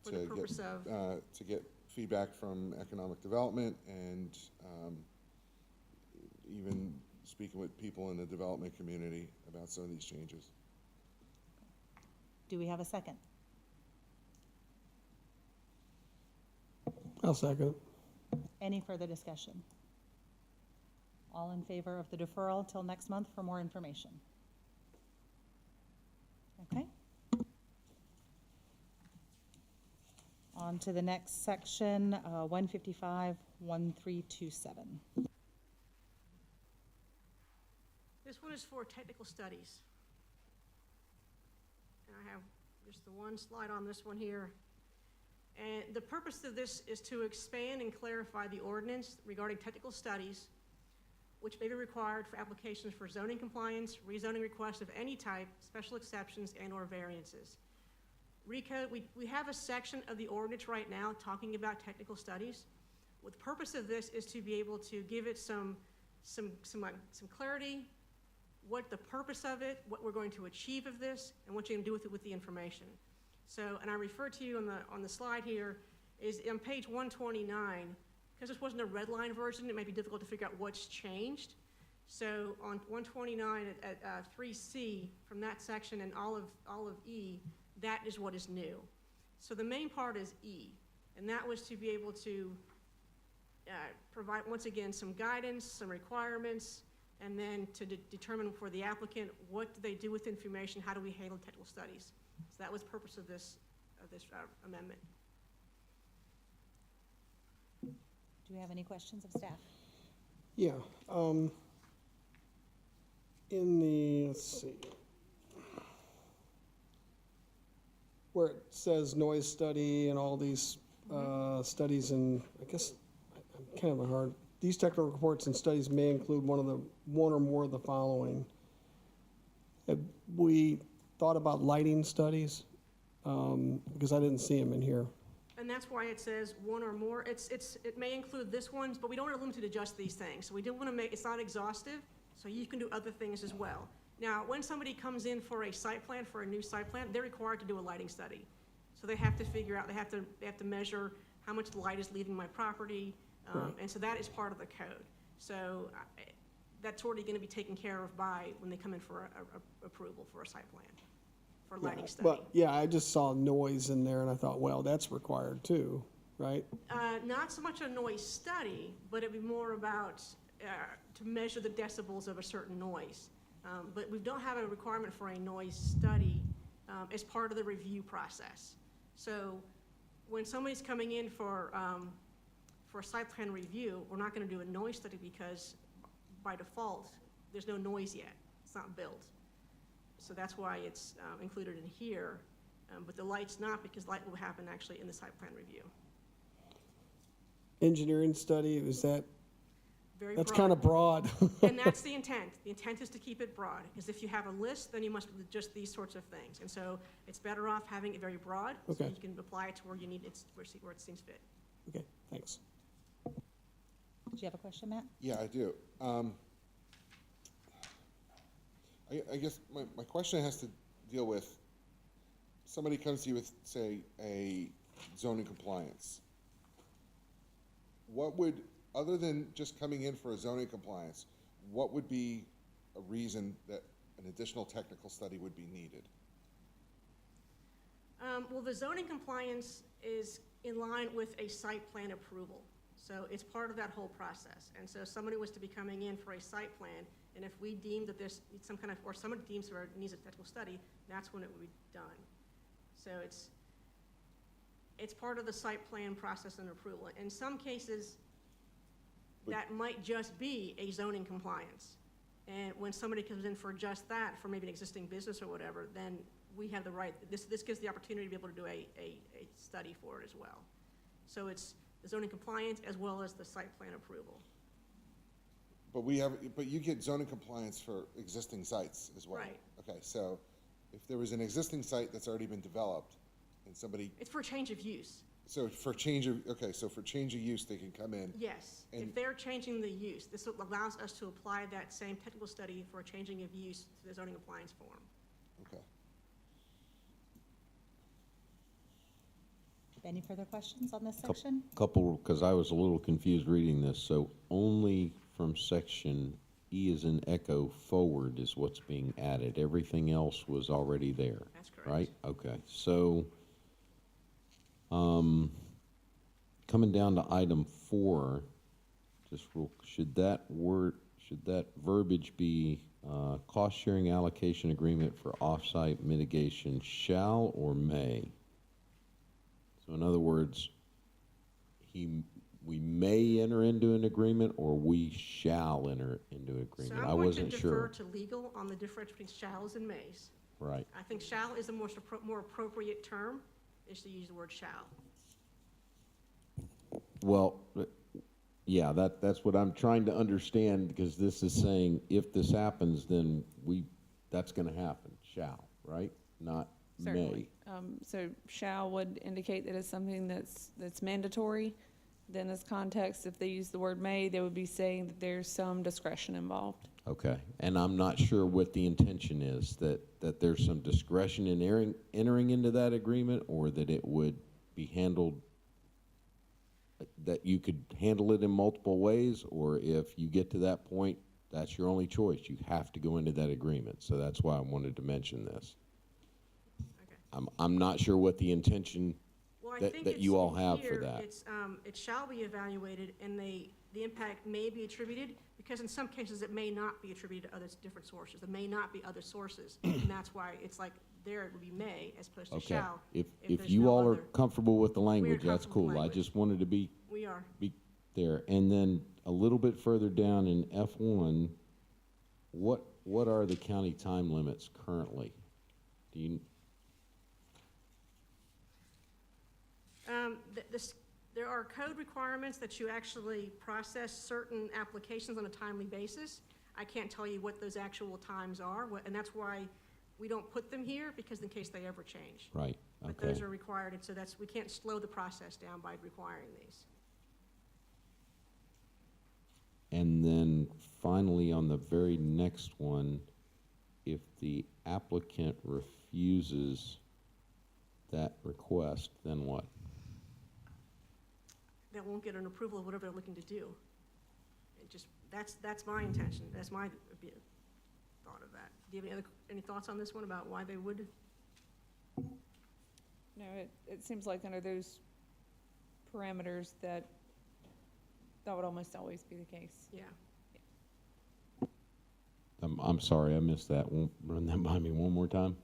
For the purpose of, To get feedback from economic development and even speaking with people in the development community about some of these changes. do we have a second? I'll second it. Any further discussion? All in favor of the deferral till next month for more information? Okay. On to the next section, 155, 1327. this one is for technical studies. And I have just the one slide on this one here. And the purpose of this is to expand and clarify the ordinance regarding technical studies, which may be required for applications for zoning compliance, rezoning requests of any type, special exceptions, and/or variances. Recode, we have a section of the ordinance right now talking about technical studies. Well, the purpose of this is to be able to give it some clarity, what the purpose of it, what we're going to achieve of this, and what you're gonna do with it with the information. So, and I refer to you on the slide here, is on page 129, because this wasn't a red line version, it may be difficult to figure out what's changed. So on 129 at 3C, from that section and all of E, that is what is new. So the main part is E, and that was to be able to provide, once again, some guidance, some requirements, and then to determine for the applicant, what do they do with information, how do we handle technical studies? So that was the purpose of this amendment. Do we have any questions of staff? Yeah, in the, let's see, where it says noise study and all these, studies, and I guess, I'm kind of a hard, these technical reports and studies may include one or more of the following. Have we thought about lighting studies? Because I didn't see them in here. And that's why it says one or more. It may include this one, but we don't want to limit it to just these things. So we didn't want to make, it's not exhaustive, so you can do other things as well. Now, when somebody comes in for a site plan, for a new site plan, they're required to do a lighting study. So they have to figure out, they have to measure how much light is leaving my property, and so that is part of the code. So that's already going to be taken care of by when they come in for a approval for a site plan, for a lighting study. But, yeah, I just saw noise in there and I thought, well, that's required too, right? Not so much a noise study, but it'd be more about to measure the decibels of a certain noise. But we don't have a requirement for a noise study as part of the review process. So when somebody's coming in for a site plan review, we're not going to do a noise study because by default, there's no noise yet. It's not built. So that's why it's included in here. But the light's not, because light will happen actually in the site plan review. Engineering study, is that, Very that's broad. kind of broad. And that's the intent. The intent is to keep it broad, because if you have a list, then you must do just these sorts of things. And so it's better off having it very broad, so Okay. you can apply it to where you need it, where it seems fit. Okay, thanks. Did you have a question, Matt? Yeah, I do. I guess my question has to deal with, somebody comes to you with, say, a zoning compliance. What would, other than just coming in for a zoning compliance, what would be a reason that an additional technical study would be needed? Well, the zoning compliance is in line with a site plan approval. So it's part of that whole process. And so if somebody was to be coming in for a site plan, and if we deem that there's some kind of, or somebody deems there needs a technical study, that's when it would be done. So it's part of the site plan process and approval. In some cases, that might just be a zoning compliance. And when somebody comes in for just that, for maybe an existing business or whatever, then we have the right, this gives the opportunity to be able to do a study for it as well. So it's the zoning compliance as well as the site plan approval. But you get zoning compliance for existing sites as well? Right. Okay, so if there was an existing site that's already been developed, and somebody, It's for change of use. so for change of use, they can come in? Yes, if And- they're changing the use, this allows us to apply that same technical study for a changing of use to the zoning compliance form. Okay. Any further questions on this section? Couple, because I was a little confused reading this, so only from section E as in echo forward is what's being added. Everything else was already there. That's correct. Right? Okay, so, coming down to item 4, should that verbiage be, cost sharing allocation agreement for offsite mitigation shall or may? So in other words, we may enter into an agreement or we shall enter into an So agreement. I I'm going to wasn't defer sure. to legal on the difference between shalls and mays. Right. I think shall is the more appropriate term, is to use the word shall. Well, yeah, that's what I'm trying to understand, because this is saying if this happens, then that's gonna happen, shall, right? Not may. Certainly. So shall would indicate that it's something that's mandatory. Then this context, if they use the word may, they would be saying that there's some discretion involved. Okay, and I'm not sure what the intention is, that there's some discretion in entering into that agreement, or that it would be handled, that you could handle it in multiple ways, or if you get to that point, That's your only choice. You have to go into that agreement. So that's why I wanted to mention this. Okay. I'm not sure what the intention Well, I that, think that it's you all have for here, that. it shall be evaluated, and the impact may be attributed, because in some cases, it may not be attributed to other different sources. There may not be other sources, and that's why it's like, there it would be may as opposed to Okay, shall. if there's you no all are other. comfortable with the language, that's comfortable with cool. I language. just wanted to be We are. there. And then a little bit further down in F1, what are the county time limits currently? Do you, There are code requirements that you actually process certain applications on a timely basis. I can't tell you what those actual times are, and that's why we don't put them here, because in case they ever change. right, But okay. those are required, and so we can't slow the process down by requiring these. And then finally, on the very next one, if the applicant refuses that request, then what? They won't get an approval of whatever they're looking to do. It just, that's my intention, that's my thought of that. Do you have any thoughts on this one about why they would? No, it seems like under those parameters that would almost always be the case. Yeah. I'm sorry, I missed that. Won't run that by me one more time?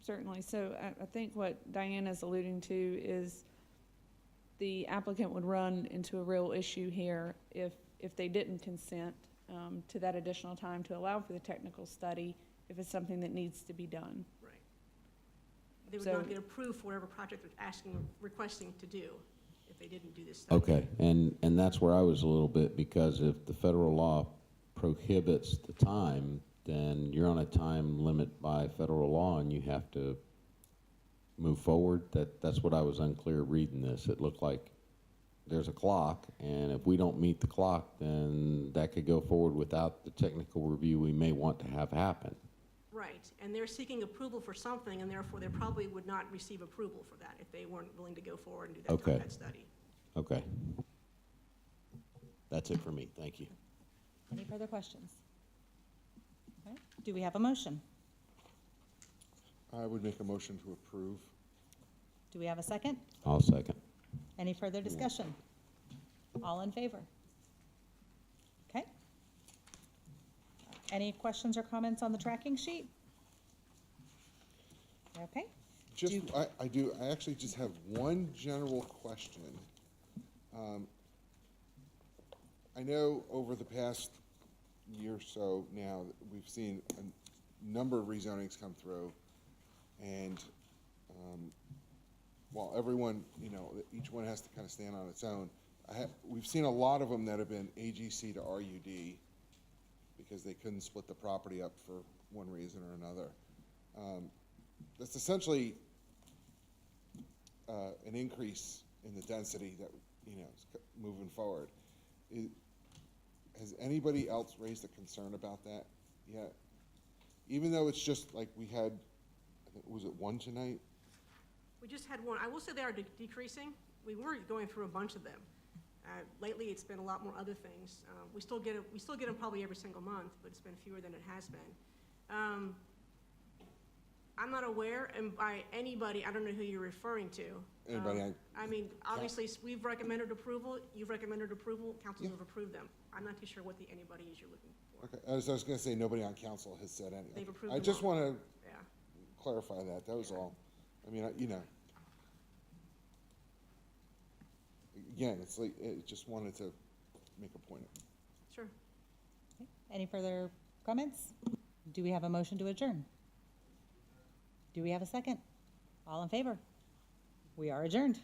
Certainly. So I think what Diane is alluding to is the applicant would run into a real issue here if they didn't consent to that additional time to allow for the technical study, if it's something that needs to be done. Right. They would So- not get approved for whatever project they're requesting to do if they didn't do this study. Okay, and that's where I was a little bit, because if the federal law prohibits the time, then you're on a time limit by federal law and you have to move forward. That's what I was unclear reading this. It looked like there's a clock, and if we don't meet the clock, then that could go forward without the technical review we may want to have happen. Right, and they're seeking approval for something, and therefore they probably would not receive approval for that if they weren't willing to go forward and do Okay. that study. Okay. That's it for me. Thank you. Any further questions? Okay. Do we have a motion? I would make a motion to approve. Do we have a second? I'll second. Any further discussion? All in favor? Okay. Any questions or comments on the tracking sheet? Okay. Just, Do- I actually just have one general question. I know over the past year or so now, we've seen a number of rezonings come through, and, while everyone, each one has to kind of stand on its own, we've seen a lot of them that have been AGC to RUD, because they couldn't split the property up for one reason or another. That's essentially an increase in the density that, is moving forward. Has anybody else raised a concern about that yet? Even though it's just like we had, I think, was it one tonight? We just had one. I will say they are decreasing. We were going through a bunch of them. Lately, it's been a lot more other things. We still get them probably every single month, but it's been fewer than it has been. I'm not aware, and by anybody, I don't know who you're referring to. Anybody I mean, obviously, we've recommended approval, you've recommended approval, councils have approved them. I'm not too sure what the anybody is you're looking for. Okay, I was gonna say, nobody on council has said anything. They've approved I them just all. wanna Yeah, clarify that, that was all. I mean, again, it's like, just wanted to make a point. sure. Okay. Any further comments? Do we have a motion to adjourn? Do we have a second? All in favor? We are adjourned.